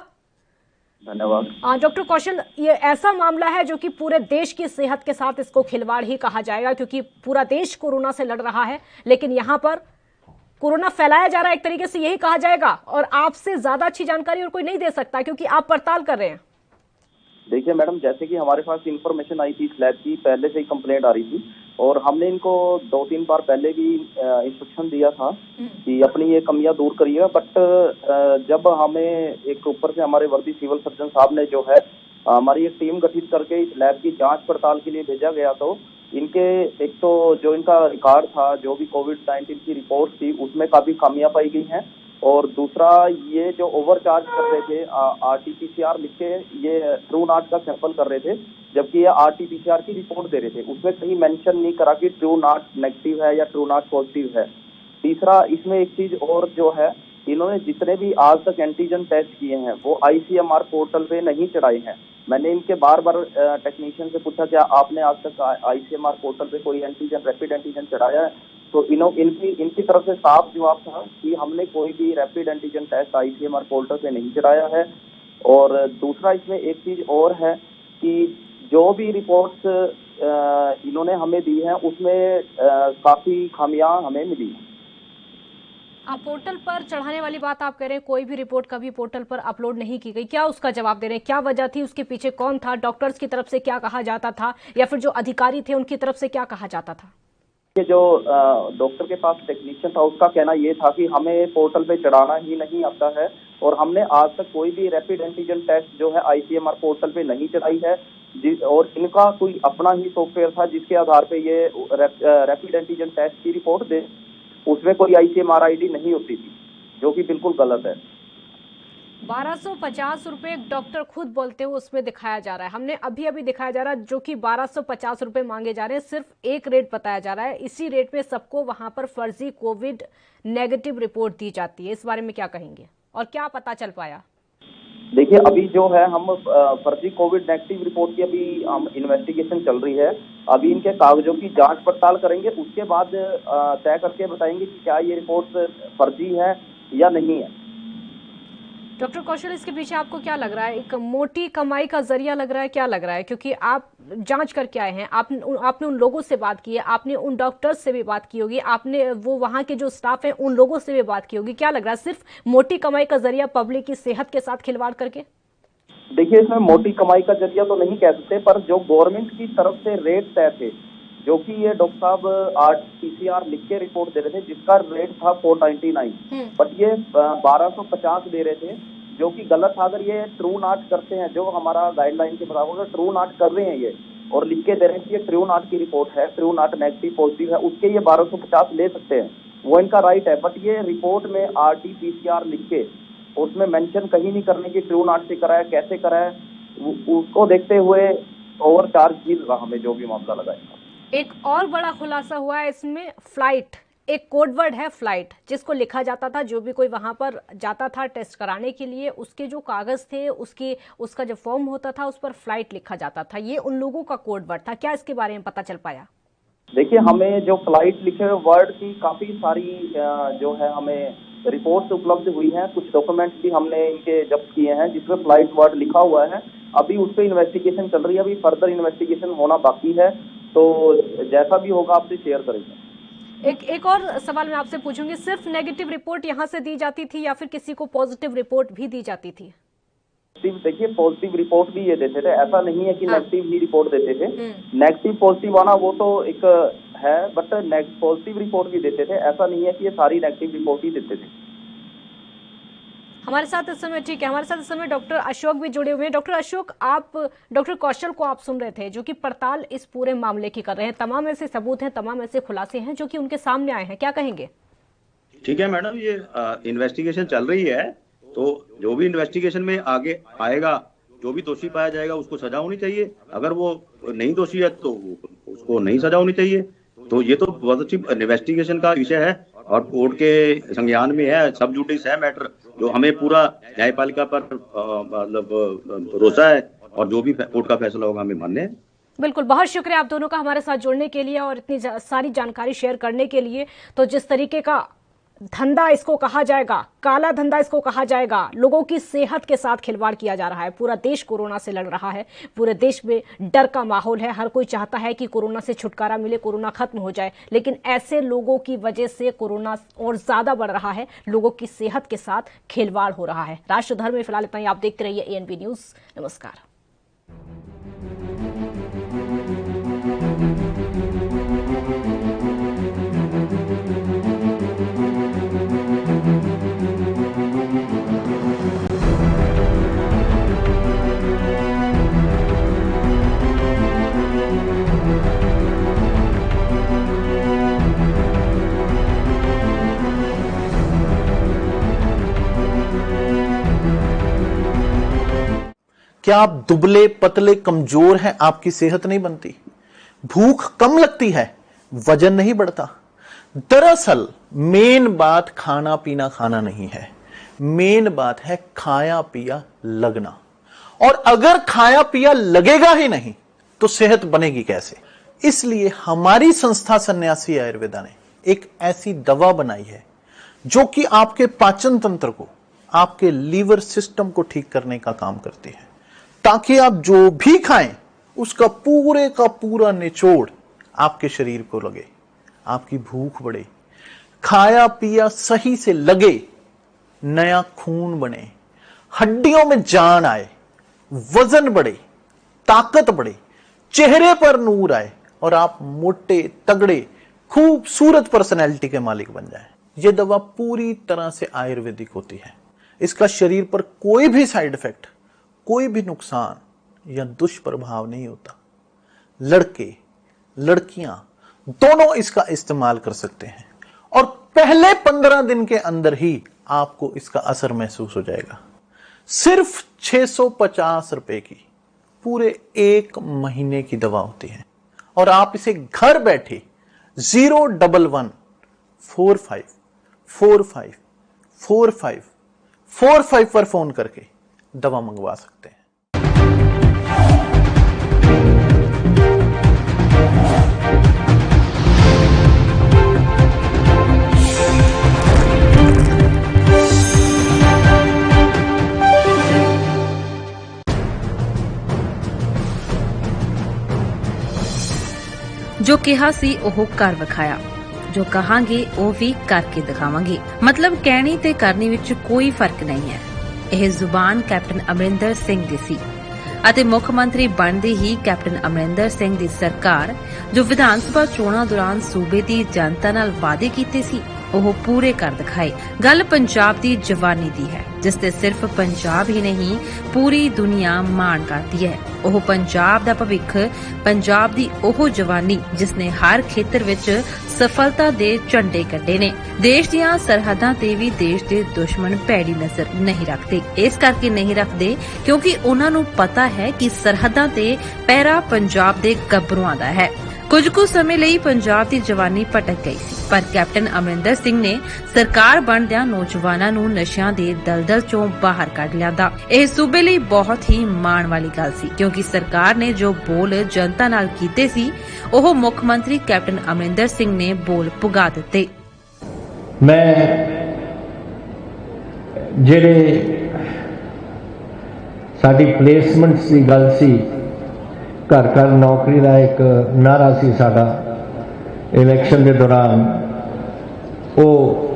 S9: धन्यवाद।
S1: डॉक्टर कौशल, ये ऐसा मामला है जो कि पूरे देश की सेहत के साथ इसको खिलवाड़ ही कहा जाएगा, क्योंकि पूरा देश कोरोना से लड़ रहा है, लेकिन यहाँ पर कोरोना फैलाया जा रहा है, एक तरीके से यही कहा जाएगा, और आपसे ज्यादा अच्छी जानकारी और कोई नहीं दे सकता क्योंकि आप पड़ताल कर रहे हैं।
S9: देखिए मैडम, जैसे कि हमारे पास इंफॉर्मेशन आई थी इस लैब की, पहले से ही कंप्लेंट आ रही थी, और हमने इनको 2-3 बार पहले भी इंस्ट्रक्शन दिया था कि अपनी ये कमियां दूर करिएगा। बट जब हमें एक ऊपर से हमारे वर्दी सिविल सर्जन साहब ने जो है हमारी एक टीम गठित करके इस लैब की जांच पड़ताल के लिए भेजा गया, तो इनके एक तो जो इनका रिकॉर्ड था, जो भी कोविड-19 की रिपोर्ट थी, उसमें काफी खामियां पाई गई हैं। और दूसरा, ये जो ओवरचार्ज कर रहे थे, RT-PCR लिख के ये ट्रू नॉट का सैंपल कर रहे थे, जबकि ये RT-PCR की रिपोर्ट दे रहे थे, उसमें कहीं मेंशन नहीं करा कि ट्रू नॉट नेगेटिव है या ट्रू नॉट पॉजिटिव है। तीसरा, इसमें एक चीज और जो है, इन्होंने जितने भी आज तक एंटीजन टेस्ट किए हैं वो ICMR पोर्टल पे नहीं चढ़ाए हैं। मैंने इनके बार बार टेक्नीशियन से पूछा, क्या आपने आज तक ICMR पोर्टल पे कोई एंटीजन, रैपिड एंटीजन चढ़ाया है? तो इनकी तरफ से साफ जवाब था कि हमने कोई भी rapid antigen test ICMR portal पे नहीं चढ़ाया है। और दूसरा, इसमें एक चीज और है कि जो भी रिपोर्ट्स इन्होंने हमें दी हैं उसमें काफी खामियां हमें मिली हैं।
S1: आप पोर्टल पर चढ़ाने वाली बात आप कह रहे हैं, कोई भी रिपोर्ट कभी पोर्टल पर अपलोड नहीं की गई, क्या उसका जवाब दे रहे हैं? क्या वजह थी, उसके पीछे कौन था, डॉक्टर्स की तरफ से क्या कहा जाता था, या फिर जो अधिकारी थे उनकी तरफ से क्या कहा जाता था?
S9: जो डॉक्टर के पास टेक्नीशियन था उसका कहना ये था कि हमें पोर्टल पे चढ़ाना ही नहीं आता है, और हमने आज तक कोई भी रैपिड एंटीजन टेस्ट जो है ICMR पोर्टल पे नहीं चढ़ाई है। और इनका कोई अपना ही सॉफ्टवेयर था जिसके आधार पे ये रैपिड एंटीजन टेस्ट की रिपोर्ट दे, उसमें कोई ICMR ID नहीं होती थी, जो कि बिल्कुल गलत है।
S1: 1250 रुपए डॉक्टर खुद बोलते हुए उसमें दिखाया जा रहा है, हमने अभी दिखाया जा रहा है, जो कि 1250 रुपए मांगे जा रहे हैं। सिर्फ एक रेट बताया जा रहा है, इसी रेट में सबको वहां पर फर्जी कोविड नेगेटिव रिपोर्ट दी जाती है। इस बारे में क्या कहेंगे और क्या पता चल पाया?
S9: देखिए, अभी जो है हम फर्जी कोविड नेगेटिव रिपोर्ट की अभी हम इन्वेस्टिगेशन चल रही है। अभी इनके कागजों की जांच पड़ताल करेंगे, उसके बाद तय करके बताएंगे कि क्या ये रिपोर्ट फर्जी है या नहीं है।
S1: डॉक्टर कौशल, इसके पीछे आपको क्या लग रहा है? एक मोटी कमाई का जरिया लग रहा है, क्या लग रहा है? क्योंकि आप जांच करके आए हैं, आपने उन लोगों से बात की है, आपने उन डॉक्टर्स से भी बात की होगी, आपने वो वहां के जो स्टाफ है उन लोगों से भी बात की होगी, क्या लग रहा है? सिर्फ मोटी कमाई का जरिया पब्लिक की सेहत के साथ खिलवाड़ करके?
S9: देखिए, इसमें मोटी कमाई का जरिया तो नहीं कह सकते, पर जो गवर्नमेंट की तरफ से रेट तय थे, जो कि ये डॉक्टर साहब RT-PCR लिख के रिपोर्ट दे रहे थे, जिसका रेट था 499, बट ये 1250 दे रहे थे, जो कि गलत था। अगर ये ट्रू नॉट करते हैं, जो हमारा गाइडलाइन के मुताबिक अगर ट्रू नॉट कर रहे हैं ये और लिख के दे रहे हैं कि ये ट्रू नॉट की रिपोर्ट है, ट्रू नॉट नेगेटिव पॉजिटिव है, उसके ये 1250 ले सकते हैं, वो इनका राइट है। बट ये रिपोर्ट में RT-PCR लिख के उसमें मेंशन कहीं नहीं करने की ट्रू नॉट से कराया, कैसे कराया, उसको देखते हुए ओवर चार्ज मिल रहा हमें जो भी मामला लगाएगा।
S1: एक और बड़ा खुलासा हुआ है इसमें, फ्लाइट, एक कोडवर्ड है फ्लाइट, जिसको लिखा जाता था, जो भी कोई वहां पर जाता था टेस्ट कराने के लिए, उसके जो कागज थे, उसका जो फॉर्म होता था, उस पर फ्लाइट लिखा जाता था। ये उन लोगों का कोडवर्ड था। क्या इसके बारे में पता चल पाया?
S9: देखिए, हमें जो फ्लाइट लिखे हुए वर्ड की काफी सारी जो है हमें रिपोर्ट्स उपलब्ध हुई हैं, कुछ डॉक्यूमेंट्स भी हमने इनके जब्त किए हैं जिसमें फ्लाइट वर्ड लिखा हुआ है। अभी उस पर इन्वेस्टिगेशन चल रही है, अभी फर्दर इन्वेस्टिगेशन होना बाकी है, तो जैसा भी होगा आपसे शेयर करेंगे।
S1: एक और सवाल मैं आपसे पूछूंगी, सिर्फ नेगेटिव रिपोर्ट यहाँ से दी जाती थी या फिर किसी को पॉजिटिव रिपोर्ट भी दी जाती थी?
S9: देखिए, पॉजिटिव रिपोर्ट भी ये देते थे, ऐसा नहीं है कि नेगेटिव ही रिपोर्ट देते थे। नेगेटिव पॉजिटिव आना वो तो एक है, बट पॉजिटिव रिपोर्ट भी देते थे, ऐसा नहीं है कि ये सारी नेगेटिव रिपोर्ट ही देते थे।
S1: हमारे साथ इस समय, ठीक है, हमारे साथ इस समय डॉक्टर अशोक भी जुड़े हुए हैं। डॉक्टर अशोक, आप डॉक्टर कौशल को आप सुन रहे थे, जो कि पड़ताल इस पूरे मामले की कर रहे हैं। तमाम ऐसे सबूत हैं, तमाम ऐसे खुलासे हैं जो कि उनके सामने आए हैं, क्या कहेंगे?
S11: ठीक है मैडम, ये इन्वेस्टिगेशन चल रही है, तो जो भी इन्वेस्टिगेशन में आगे आएगा, जो भी दोषी पाया जाएगा उसको सजा होनी चाहिए। अगर वो नहीं दोषी है तो उसको नहीं सजा होनी चाहिए। तो ये तो बहुत अच्छी इन्वेस्टिगेशन का विषय है और कोर्ट के संज्ञान में है, सब जुडिस है मैटर, जो हमें पूरा न्यायपालिका पर मतलब भरोसा है और जो भी कोर्ट का फैसला होगा हमें मानने हैं।
S1: बिल्कुल, बहुत शुक्रिया आप दोनों का हमारे साथ जुड़ने के लिए और इतनी सारी जानकारी शेयर करने के लिए। तो जिस तरीके का धंधा इसको कहा जाएगा, काला धंधा इसको कहा जाएगा, लोगों की सेहत के साथ खिलवाड़ किया जा रहा है। पूरा देश कोरोना से लड़ रहा है, पूरे देश में डर का माहौल है, हर कोई चाहता है कि कोरोना से छुटकारा मिले, कोरोना खत्म हो जाए, लेकिन ऐसे लोगों की वजह से कोरोना और ज्यादा बढ़ रहा है, लोगों की सेहत के साथ खिलवाड़ हो रहा है। राष्ट्रधर्म में फिलहाल इतना ही। आप देखते रहिए ANP न्यूज। नमस्कार।
S10: क्या आप दुबले पतले कमजोर हैं, आपकी सेहत नहीं बनती, भूख कम लगती है, वजन नहीं बढ़ता? दरअसल मेन बात खाना पीना खाना नहीं है, मेन बात है खाया पिया लगना। और अगर खाया पिया लगेगा ही नहीं तो सेहत बनेगी कैसे? इसलिए हमारी संस्था सन्यासी आयुर्वेदा ने एक ऐसी दवा बनाई है जो कि आपके पाचन तंत्र को, आपके लीवर सिस्टम को ठीक करने का काम करती है, ताकि आप जो भी खाएं उसका पूरे का पूरा निचोड़ आपके शरीर को लगे, आपकी भूख बढ़े, खाया पिया सही से लगे, नया खून बने, हड्डियों में जान आए, वजन बढ़े, ताकत बढ़े, चेहरे पर नूर आए और आप मोटे तगड़े खूबसूरत पर्सनैलिटी के मालिक बन जाएं। यह दवा पूरी तरह से आयुर्वेदिक होती है। इसका शरीर पर कोई भी साइड इफेक्ट, कोई भी नुकसान या दुष्प्रभाव नहीं होता। लड़के लड़कियां दोनों इसका इस्तेमाल कर सकते हैं और पहले 15 दिन के अंदर ही आपको इसका असर महसूस हो जाएगा। सिर्फ 650 रुपए की पूरे 1 महीने की दवा होती है और आप इसे घर बैठे 01145454545 पर फोन करके दवा मंगवा सकते हैं।
S12: जो कहा सी ओह कर विखाया, जो कहांगे ਉਹ ਵੀ ਕਰਕੇ ਦਿਖਾਵਾਂਗੇ। मतलब कहने ते करने विच कोई फर्क नहीं है। ਇਹ ਜ਼ੁਬਾਨ ਕੈਪਟਨ ਅਮਰਿੰਦਰ ਸਿੰਘ ਦੀ ਸੀ ਅਤੇ ਮੁੱਖ ਮੰਤਰੀ ਬਣਦੇ ਹੀ ਕੈਪਟਨ ਅਮਰਿੰਦਰ ਸਿੰਘ ਦੀ ਸਰਕਾਰ ਜੋ ਵਿਧਾਨ ਸਭਾ ਚੋਣਾਂ ਦੌਰਾਨ ਸੂਬੇ ਦੀ ਜਨਤਾ ਨਾਲ ਵਾਅਦੇ ਕੀਤੇ ਸੀ ਉਹ ਪੂਰੇ ਕਰ ਦਿਖਾਏ। ਗੱਲ ਪੰਜਾਬ ਦੀ ਜਵਾਨੀ ਦੀ ਹੈ ਜਿਸ ਤੇ ਸਿਰਫ ਪੰਜਾਬ ਹੀ ਨਹੀਂ ਪੂਰੀ ਦੁਨੀਆ ਮਾਣ ਕਰਦੀ ਹੈ। ਉਹ ਪੰਜਾਬ ਦਾ ਭਵਿੱਖ, ਪੰਜਾਬ ਦੀ ਉਹ ਜਵਾਨੀ ਜਿਸ ਨੇ ਹਰ ਖੇਤਰ ਵਿੱਚ ਸਫਲਤਾ ਦੇ ਝੰਡੇ ਕੱਢੇ ਨੇ। ਦੇਸ਼ ਦੀਆਂ ਸਰਹੱਦਾਂ ਤੇ ਵੀ ਦੇਸ਼ ਦੇ ਦੁਸ਼ਮਣ ਭੈੜੀ ਨਜ਼ਰ ਨਹੀਂ ਰੱਖਦੇ। ਇਸ ਕਰਕੇ ਨਹੀਂ ਰੱਖਦੇ ਕਿਉਂਕਿ ਉਹਨਾਂ ਨੂੰ ਪਤਾ ਹੈ ਕਿ ਸਰਹੱਦਾਂ ਤੇ ਪਹਿਰਾ ਪੰਜਾਬ ਦੇ ਗੱਭਰੂਆਂ ਦਾ ਹੈ। ਕੁਝ ਕੁ ਸਮੇਂ ਲਈ ਪੰਜਾਬ ਦੀ ਜਵਾਨੀ ਭਟਕ ਗਈ ਸੀ ਪਰ ਕੈਪਟਨ ਅਮਰਿੰਦਰ ਸਿੰਘ ਨੇ ਸਰਕਾਰ ਬਣਦਿਆਂ ਨੌਜਵਾਨਾਂ ਨੂੰ ਨਸ਼ਿਆਂ ਦੇ ਦਲਦਲ ਚੋਂ ਬਾਹਰ ਕੱਢ ਲਿਆਂਦਾ। ਇਹ ਸੂਬੇ ਲਈ ਬਹੁਤ ਹੀ ਮਾਣ ਵਾਲੀ ਗੱਲ ਸੀ ਕਿਉਂਕਿ ਸਰਕਾਰ ਨੇ ਜੋ ਬੋਲ ਜਨਤਾ ਨਾਲ ਕੀਤੇ ਸੀ ਉਹ ਮੁੱਖ ਮੰਤਰੀ ਕੈਪਟਨ ਅਮਰਿੰਦਰ ਸਿੰਘ ਨੇ ਬੋਲ ਪੁਗਾ ਦਿੱਤੇ।
S13: ਮੈਂ ਜਿਹੜੇ ਸਾਡੀ ਪਲੇਸਮੈਂਟਸ ਦੀ ਗੱਲ ਸੀ, घर घर नौकरी का एक नारा सी साडा इलैक्शन के दौरान, वो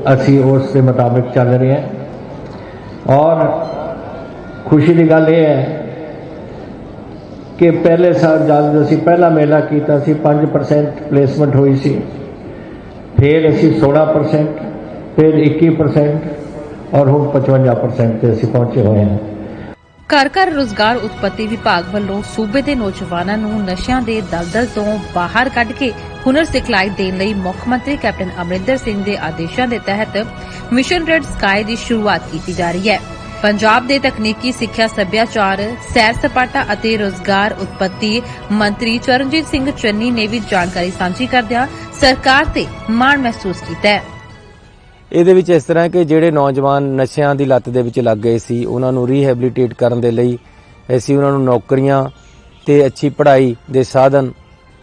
S13: असी उस दे मुताबिक चल रहे हैं। और खुशी की गल यह है कि पहले साल जब असी पहला मेला किया 5% प्लेसमेंट हुई सी, फिर असी 16%, फिर 21% और हुण 55% ते असी पहुंचे हुए हैं।
S12: घर घर रोजगार उत्पत्ति विभाग ਵੱਲੋਂ ਸੂਬੇ ਦੇ ਨੌਜਵਾਨਾਂ ਨੂੰ ਨਸ਼ਿਆਂ ਦੇ ਦਲਦਲ ਤੋਂ ਬਾਹਰ ਕੱਢ ਕੇ ਹੁਨਰ ਸਿਖਲਾਈ ਦੇਣ ਲਈ ਮੁੱਖ ਮੰਤਰੀ ਕੈਪਟਨ ਅਮਰਿੰਦਰ ਸਿੰਘ ਦੇ ਆਦੇਸ਼ਾਂ ਦੇ ਤਹਿਤ ਮਿਸ਼ਨ ਰੈੱਡ ਸਕਾਈ ਦੀ ਸ਼ੁਰੂਆਤ ਕੀਤੀ ਜਾ ਰਹੀ ਹੈ। ਪੰਜਾਬ ਦੇ ਤਕਨੀਕੀ ਸਿੱਖਿਆ, ਸੱਭਿਆਚਾਰ, ਸੈਰ ਸਪਾਟਾ ਅਤੇ ਰੋਜ਼ਗਾਰ ਉਤਪੱਤੀ ਮੰਤਰੀ ਚਰਨਜੀਤ ਸਿੰਘ ਚੰਨੀ ਨੇ ਵੀ ਜਾਣਕਾਰੀ ਸਾਂਝੀ ਕਰਦਿਆਂ ਸਰਕਾਰ ਤੇ ਮਾਣ ਮਹਿਸੂਸ ਕੀਤਾ ਹੈ।
S14: ਇਹਦੇ ਵਿੱਚ ਇਸ ਤਰ੍ਹਾਂ ਕਿ ਜਿਹੜੇ ਨੌਜਵਾਨ ਨਸ਼ਿਆਂ ਦੀ ਲੱਤ ਦੇ ਵਿੱਚ ਲੱਗ ਗਏ ਸੀ ਉਹਨਾਂ ਨੂੰ ਰੀਹੈਬਿਲਿਟੇਟ ਕਰਨ ਦੇ ਲਈ ਅਸੀਂ ਉਹਨਾਂ ਨੂੰ ਨੌਕਰੀਆਂ ਤੇ ਅੱਛੀ ਪੜ੍ਹਾਈ ਦੇ ਸਾਧਨ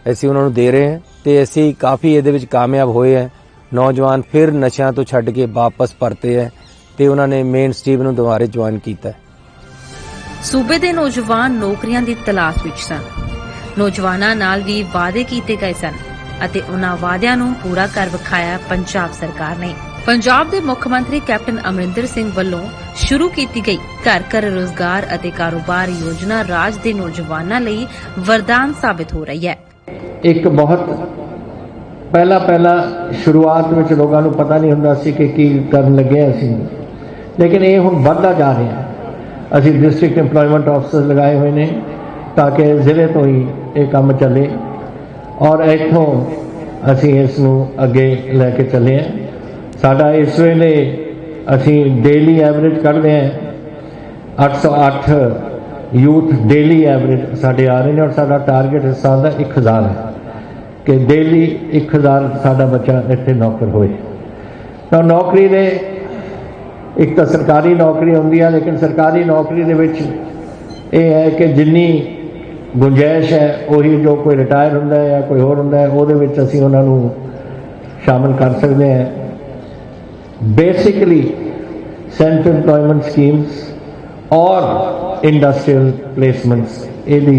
S14: ਅਸੀਂ ਉਹਨਾਂ ਨੂੰ ਦੇ ਰਹੇ ਹਾਂ ਤੇ ਅਸੀਂ ਕਾਫੀ ਇਹਦੇ ਵਿੱਚ ਕਾਮਯਾਬ ਹੋਏ ਹਾਂ। ਨੌਜਵਾਨ ਫਿਰ ਨਸ਼ਿਆਂ ਤੋਂ ਛੱਡ ਕੇ ਵਾਪਸ ਪਰਤੇ ਹੈ ਤੇ ਉਹਨਾਂ ਨੇ ਮੇਨ ਸਟ੍ਰੀਮ ਨੂੰ ਦੁਬਾਰੇ ਜੁਆਇਨ ਕੀਤਾ।
S12: ਸੂਬੇ ਦੇ ਨੌਜਵਾਨ ਨੌਕਰੀਆਂ ਦੀ ਤਲਾਸ਼ ਵਿੱਚ ਸਨ। ਨੌਜਵਾਨਾਂ ਨਾਲ ਵੀ ਵਾਅਦੇ ਕੀਤੇ ਗਏ ਸਨ ਅਤੇ ਉਹਨਾਂ ਵਾਅਦਿਆਂ ਨੂੰ ਪੂਰਾ ਕਰ ਵਿਖਾਇਆ ਪੰਜਾਬ ਸਰਕਾਰ ਨੇ। ਪੰਜਾਬ ਦੇ ਮੁੱਖ ਮੰਤਰੀ ਕੈਪਟਨ ਅਮਰਿੰਦਰ ਸਿੰਘ ਵੱਲੋਂ ਸ਼ੁਰੂ ਕੀਤੀ ਗਈ ਘਰ ਘਰ ਰੋਜ਼ਗਾਰ ਅਤੇ ਕਾਰੋਬਾਰ ਯੋਜਨਾ ਰਾਜ ਦੇ ਨੌਜਵਾਨਾਂ ਲਈ ਵਰਦਾਨ ਸਾਬਿਤ ਹੋ ਰਹੀ ਹੈ।
S13: ਇੱਕ ਬਹੁਤ ਪਹਿਲਾ ਸ਼ੁਰੂਆਤ ਵਿੱਚ ਲੋਕਾਂ ਨੂੰ ਪਤਾ ਨਹੀਂ ਹੁੰਦਾ ਸੀ ਕਿ ਕੀ ਕਰਨ ਲੱਗੇ ਅਸੀਂ, ਲੇਕਿਨ ਇਹ ਹੁਣ ਵੱਧਦਾ ਜਾ ਰਿਹਾ ਹੈ। ਅਸੀਂ ਡਿਸਟ੍ਰਿਕਟ ਇੰਪਲੋਇਮੈਂਟ ਆਫਿਸਰ ਲਗਾਏ ਹੋਏ ਨੇ ਤਾਂ ਕਿ ਜ਼ਿਲ੍ਹੇ ਤੋਂ ਹੀ ਇਹ ਕੰਮ ਚੱਲੇ ਔਰ ਇੱਥੋਂ ਅਸੀਂ ਇਸ ਨੂੰ ਅੱਗੇ ਲੈ ਕੇ ਚੱਲੇ ਹਾਂ। ਸਾਡਾ ਇਸ ਵੇਲੇ ਅਸੀਂ ਡੇਲੀ ਐਵਰੇਜ ਕੱਢਦੇ ਹਾਂ 808 ਯੂਥ ਡੇਲੀ ਐਵਰੇਜ ਸਾਡੇ ਆ ਰਹੇ ਨੇ ਔਰ ਸਾਡਾ ਟਾਰਗੇਟ ਇਸ ਸਾਲ ਦਾ 1000 ਹੈ ਕਿ ਡੇਲੀ 1000 ਸਾਡਾ ਬੱਚਾ ਇੱਥੇ ਨੌਕਰ ਹੋਏ। ਤਾਂ ਨੌਕਰੀ ਦੇ ਇੱਕ ਤਾਂ ਸਰਕਾਰੀ ਨੌਕਰੀ ਹੁੰਦੀ ਹੈ, ਲੇਕਿਨ ਸਰਕਾਰੀ ਨੌਕਰੀ ਦੇ ਵਿੱਚ ਇਹ ਹੈ ਕਿ ਜਿੰਨੀ ਗੁੰਜਾਇਸ਼ ਹੈ ਉਹੀ ਜੋ ਕੋਈ ਰਿਟਾਇਰ ਹੁੰਦਾ ਹੈ ਜਾਂ ਕੋਈ ਹੋਰ ਹੁੰਦਾ ਹੈ ਉਹਦੇ ਵਿੱਚ ਅਸੀਂ ਉਹਨਾਂ ਨੂੰ ਸ਼ਾਮਲ ਕਰ ਸਕਦੇ ਹਾਂ। बेसिकली सेल्फ एम्प्लॉयमेंट स्कीम्स और इंडस्ट्रीयल प्लेसमेंट्स ये भी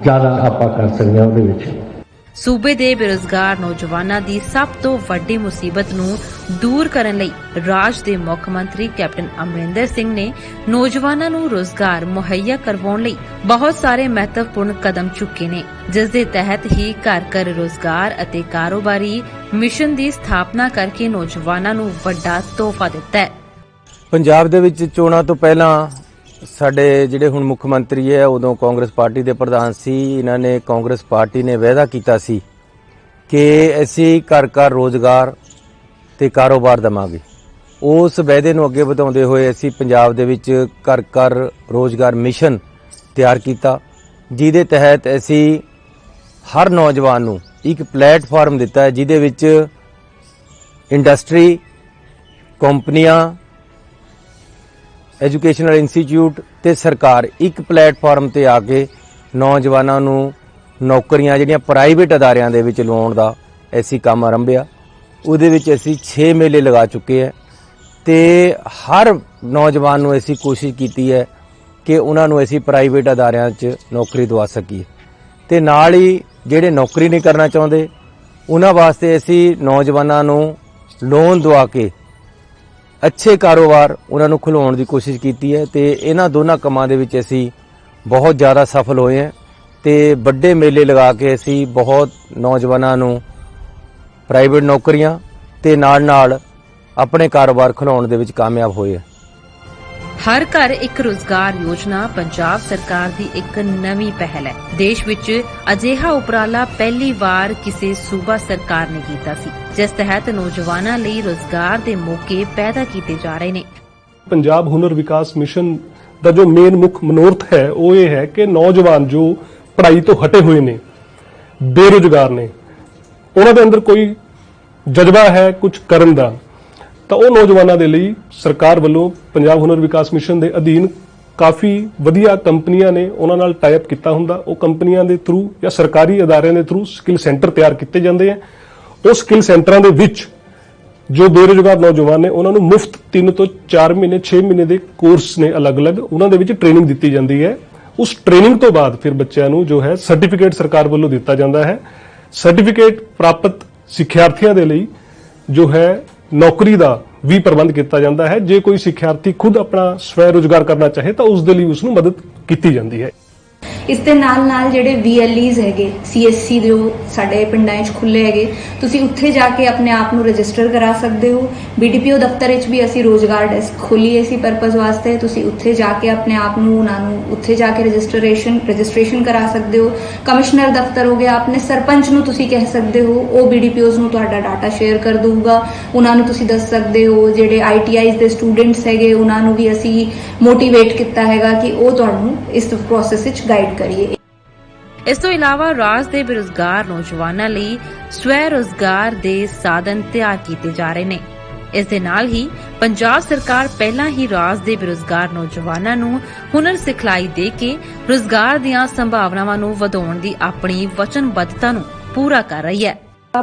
S13: ज़्यादा आपा कर सकते हैं ਉਹਦੇ ਵਿੱਚ।
S12: ਸੂਬੇ ਦੇ ਬੇਰੁਜ਼ਗਾਰ ਨੌਜਵਾਨਾਂ ਦੀ ਸਭ ਤੋਂ ਵੱਡੀ ਮੁਸੀਬਤ ਨੂੰ ਦੂਰ ਕਰਨ ਲਈ ਰਾਜ ਦੇ ਮੁੱਖ ਮੰਤਰੀ ਕੈਪਟਨ ਅਮਰਿੰਦਰ ਸਿੰਘ ਨੇ ਨੌਜਵਾਨਾਂ ਨੂੰ ਰੋਜ਼ਗਾਰ ਮੁਹੱਈਆ ਕਰਵਾਉਣ ਲਈ ਬਹੁਤ ਸਾਰੇ ਮਹੱਤਵਪੂਰਨ ਕਦਮ ਚੁੱਕੇ ਨੇ ਜਿਸ ਦੇ ਤਹਿਤ ਹੀ ਘਰ ਘਰ ਰੋਜ਼ਗਾਰ ਅਤੇ ਕਾਰੋਬਾਰੀ ਮਿਸ਼ਨ ਦੀ ਸਥਾਪਨਾ ਕਰਕੇ ਨੌਜਵਾਨਾਂ ਨੂੰ ਵੱਡਾ ਤੋਹਫਾ ਦਿੱਤਾ ਹੈ।
S14: ਪੰਜਾਬ ਦੇ ਵਿੱਚ ਚੋਣਾਂ ਤੋਂ ਪਹਿਲਾਂ ਸਾਡੇ ਜਿਹੜੇ ਹੁਣ ਮੁੱਖ ਮੰਤਰੀ ਹੈ ਉਦੋਂ ਕਾਂਗਰਸ ਪਾਰਟੀ ਦੇ ਪ੍ਰਧਾਨ ਸੀ। ਇਹਨਾਂ ਨੇ ਕਾਂਗਰਸ ਪਾਰਟੀ ਨੇ ਵਾਅਦਾ ਕੀਤਾ ਸੀ ਕਿ ਅਸੀਂ ਘਰ ਘਰ ਰੋਜ਼ਗਾਰ ਤੇ ਕਾਰੋਬਾਰ ਦੇਵਾਂਗੇ। ਉਸ ਵਾਅਦੇ ਨੂੰ ਅੱਗੇ ਵਧਾਉਂਦੇ ਹੋਏ ਅਸੀਂ ਪੰਜਾਬ ਦੇ ਵਿੱਚ ਘਰ ਘਰ ਰੋਜ਼ਗਾਰ ਮਿਸ਼ਨ ਤਿਆਰ ਕੀਤਾ ਜਿਹਦੇ ਤਹਿਤ ਅਸੀਂ ਹਰ ਨੌਜਵਾਨ ਨੂੰ ਇੱਕ ਪਲੇਟਫਾਰਮ ਦਿੱਤਾ ਹੈ ਜਿਹਦੇ ਵਿੱਚ ਇੰਡਸਟਰੀ, ਕੰਪਨੀਆਂ, ਐਜੂਕੇਸ਼ਨਲ ਇੰਸਟੀਚਿਊਟ ਤੇ ਸਰਕਾਰ ਇੱਕ ਪਲੇਟਫਾਰਮ ਤੇ ਆ ਕੇ ਨੌਜਵਾਨਾਂ ਨੂੰ ਨੌਕਰੀਆਂ ਜਿਹੜੀਆਂ ਪ੍ਰਾਈਵੇਟ ਅਦਾਰਿਆਂ ਦੇ ਵਿੱਚ ਲਵਾਉਣ ਦਾ ਅਸੀਂ ਕੰਮ ਆਰੰਭਿਆ। ਉਹਦੇ ਵਿੱਚ ਅਸੀਂ 6 ਮੇਲੇ ਲਗਾ ਚੁੱਕੇ ਹਾਂ ਤੇ ਹਰ ਨੌਜਵਾਨ ਨੂੰ ਅਸੀਂ ਕੋਸ਼ਿਸ਼ ਕੀਤੀ ਹੈ ਕਿ ਉਹਨਾਂ ਨੂੰ ਅਸੀਂ ਪ੍ਰਾਈਵੇਟ ਅਦਾਰਿਆਂ 'ਚ ਨੌਕਰੀ ਦਵਾ ਸਕੀਏ ਤੇ ਨਾਲ ਹੀ ਜਿਹੜੇ ਨੌਕਰੀ ਨਹੀਂ ਕਰਨਾ ਚਾਹੁੰਦੇ ਉਹਨਾਂ ਵਾਸਤੇ ਅਸੀਂ ਨੌਜਵਾਨਾਂ ਨੂੰ ਲੋਨ ਦਵਾ ਕੇ ਅੱਛੇ ਕਾਰੋਬਾਰ ਉਹਨਾਂ ਨੂੰ ਖੁਲਾਉਣ ਦੀ ਕੋਸ਼ਿਸ਼ ਕੀਤੀ ਹੈ ਤੇ ਇਹਨਾਂ ਦੋਨਾਂ ਕੰਮਾਂ ਦੇ ਵਿੱਚ ਅਸੀਂ ਬਹੁਤ ਜ਼ਿਆਦਾ ਸਫਲ ਹੋਏ ਹਾਂ ਤੇ ਵੱਡੇ ਮੇਲੇ ਲਗਾ ਕੇ ਅਸੀਂ ਬਹੁਤ ਨੌਜਵਾਨਾਂ ਨੂੰ ਪ੍ਰਾਈਵੇਟ ਨੌਕਰੀਆਂ ਤੇ ਨਾਲ ਆਪਣੇ ਕਾਰੋਬਾਰ ਖੁਲਾਉਣ ਦੇ ਵਿੱਚ ਕਾਮਯਾਬ ਹੋਏ।
S12: ਹਰ ਘਰ ਇੱਕ ਰੋਜ਼ਗਾਰ ਯੋਜਨਾ ਪੰਜਾਬ ਸਰਕਾਰ ਦੀ ਇੱਕ ਨਵੀਂ ਪਹਿਲ ਹੈ। ਦੇਸ਼ ਵਿੱਚ ਅਜਿਹਾ ਉਪਰਾਲਾ ਪਹਿਲੀ ਵਾਰ ਕਿਸੇ ਸੂਬਾ ਸਰਕਾਰ ਨੇ ਕੀਤਾ ਸੀ, ਜਿਸ ਤਹਿਤ ਨੌਜਵਾਨਾਂ ਲਈ ਰੋਜ਼ਗਾਰ ਦੇ ਮੌਕੇ ਪੈਦਾ ਕੀਤੇ ਜਾ ਰਹੇ ਨੇ।
S15: ਪੰਜਾਬ ਹੁਨਰ ਵਿਕਾਸ ਮਿਸ਼ਨ ਦਾ ਜੋ ਮੇਨ ਮੁੱਖ ਮਨੋਰਥ ਹੈ ਉਹ ਇਹ ਹੈ ਕਿ ਨੌਜਵਾਨ ਜੋ ਪੜ੍ਹਾਈ ਤੋਂ ਹਟੇ ਹੋਏ ਨੇ, ਬੇਰੁਜ਼ਗਾਰ ਨੇ, ਉਹਨਾਂ ਦੇ ਅੰਦਰ ਕੋਈ ਜਜ਼ਬਾ ਹੈ ਕੁਝ ਕਰਨ ਦਾ, ਤਾਂ ਉਹ ਨੌਜਵਾਨਾਂ ਦੇ ਲਈ ਸਰਕਾਰ ਵੱਲੋਂ ਪੰਜਾਬ ਹੁਨਰ ਵਿਕਾਸ ਮਿਸ਼ਨ ਦੇ ਅਧੀਨ ਕਾਫੀ ਵਧੀਆ ਕੰਪਨੀਆਂ ਨੇ ਉਹਨਾਂ ਨਾਲ ਟਾਈ ਅਪ ਕੀਤਾ ਹੁੰਦਾ। ਉਹ ਕੰਪਨੀਆਂ ਦੇ ਥਰੂ ਜਾਂ ਸਰਕਾਰੀ ਅਦਾਰਿਆਂ ਦੇ ਥਰੂ ਸਕਿੱਲ ਸੈਂਟਰ ਤਿਆਰ ਕੀਤੇ ਜਾਂਦੇ ਆ। ਉਹ ਸਕਿੱਲ ਸੈਂਟਰਾਂ ਦੇ ਵਿੱਚ ਜੋ ਬੇਰੁਜ਼ਗਾਰ ਨੌਜਵਾਨ ਨੇ ਉਹਨਾਂ ਨੂੰ ਮੁਫਤ 3 ਤੋਂ 4 ਮਹੀਨੇ 6 ਮਹੀਨੇ ਦੇ ਕੋਰਸ ਨੇ ਅਲੱਗ-ਅਲੱਗ, ਉਹਨਾਂ ਦੇ ਵਿੱਚ ਟ੍ਰੇਨਿੰਗ ਦਿੱਤੀ ਜਾਂਦੀ ਹੈ। ਉਸ ਟ੍ਰੇਨਿੰਗ ਤੋਂ ਬਾਅਦ ਫਿਰ ਬੱਚਿਆਂ ਨੂੰ ਜੋ ਹੈ ਸਰਟੀਫਿਕੇਟ ਸਰਕਾਰ ਵੱਲੋਂ ਦਿੱਤਾ ਜਾਂਦਾ ਹੈ। ਸਰਟੀਫਿਕੇਟ ਪ੍ਰਾਪਤ ਸਿੱਖਿਆਰਥੀਆਂ ਦੇ ਲਈ ਜੋ ਹੈ ਨੌਕਰੀ ਦਾ ਵੀ ਪ੍ਰਬੰਧ ਕੀਤਾ ਜਾਂਦਾ ਹੈ। ਜੇ ਕੋਈ ਸਿੱਖਿਆਰਥੀ ਖੁਦ ਆਪਣਾ ਸਵੈ ਰੋਜ਼ਗਾਰ ਕਰਨਾ ਚਾਹੇ ਤਾਂ ਉਸ ਦੇ ਲਈ ਉਸ ਨੂੰ ਮਦਦ ਕੀਤੀ ਜਾਂਦੀ ਹੈ।
S16: ਇਸ ਦੇ ਨਾਲ ਜਿਹੜੇ VLEs ਹੈਗੇ CSC ਦੇ ਉਹ ਸਾਡੇ ਪਿੰਡਾਂ 'ਚ ਖੁੱਲੇ ਹੈਗੇ, ਤੁਸੀਂ ਉੱਥੇ ਜਾ ਕੇ ਆਪਣੇ ਆਪ ਨੂੰ ਰਜਿਸਟਰ ਕਰਾ ਸਕਦੇ ਹੋ। BDPO ਦਫ਼ਤਰ ਵਿੱਚ ਵੀ ਅਸੀਂ ਰੋਜ਼ਗਾਰ ਡੈਸਕ ਖੋਲੀ ਇਸੇ ਪਰਪਸ ਵਾਸਤੇ, ਤੁਸੀਂ ਉੱਥੇ ਜਾ ਕੇ ਆਪਣੇ ਆਪ ਨੂੰ ਉਹਨਾਂ ਨੂੰ ਉੱਥੇ ਜਾ ਕੇ ਰਜਿਸਟ੍ਰੇਸ਼ਨ ਕਰਾ ਸਕਦੇ ਹੋ। ਕਮਿਸ਼ਨਰ ਦਫ਼ਤਰ ਹੋ ਗਿਆ, ਆਪਣੇ ਸਰਪੰਚ ਨੂੰ ਤੁਸੀਂ ਕਹਿ ਸਕਦੇ ਹੋ, ਉਹ BDPOs ਨੂੰ ਤੁਹਾਡਾ ਡਾਟਾ ਸ਼ੇਅਰ ਕਰ ਦਊਗਾ। ਉਹਨਾਂ ਨੂੰ ਤੁਸੀਂ ਦੱਸ ਸਕਦੇ ਹੋ। ਜਿਹੜੇ ITIs ਦੇ ਸਟੂਡੈਂਟਸ ਹੈਗੇ ਉਹਨਾਂ ਨੂੰ ਵੀ ਅਸੀਂ ਮੋਟੀਵੇਟ ਕੀਤਾ ਹੈਗਾ ਕਿ ਉਹ ਤੁਹਾਨੂੰ ਇਸ ਪ੍ਰੋਸੈਸ ਵਿੱਚ ਗਾਈਡ ਕਰੀਏ।
S12: ਇਸ ਤੋਂ ਇਲਾਵਾ ਰਾਜ ਦੇ ਬੇਰੁਜ਼ਗਾਰ ਨੌਜਵਾਨਾਂ ਲਈ ਸਵੈ ਰੋਜ਼ਗਾਰ ਦੇ ਸਾਧਨ ਤਿਆਰ ਕੀਤੇ ਜਾ ਰਹੇ ਨੇ। ਇਸ ਦੇ ਨਾਲ ਹੀ ਪੰਜਾਬ ਸਰਕਾਰ ਪਹਿਲਾਂ ਹੀ ਰਾਜ ਦੇ ਬੇਰੁਜ਼ਗਾਰ ਨੌਜਵਾਨਾਂ ਨੂੰ ਹੁਨਰ ਸਿਖਲਾਈ ਦੇ ਕੇ ਰੋਜ਼ਗਾਰ ਦੀਆਂ ਸੰਭਾਵਨਾਵਾਂ ਨੂੰ ਵਧਾਉਣ ਦੀ ਆਪਣੀ ਵਚਨਬੱਧਤਾ ਨੂੰ ਪੂਰਾ ਕਰ ਰਹੀ ਹੈ।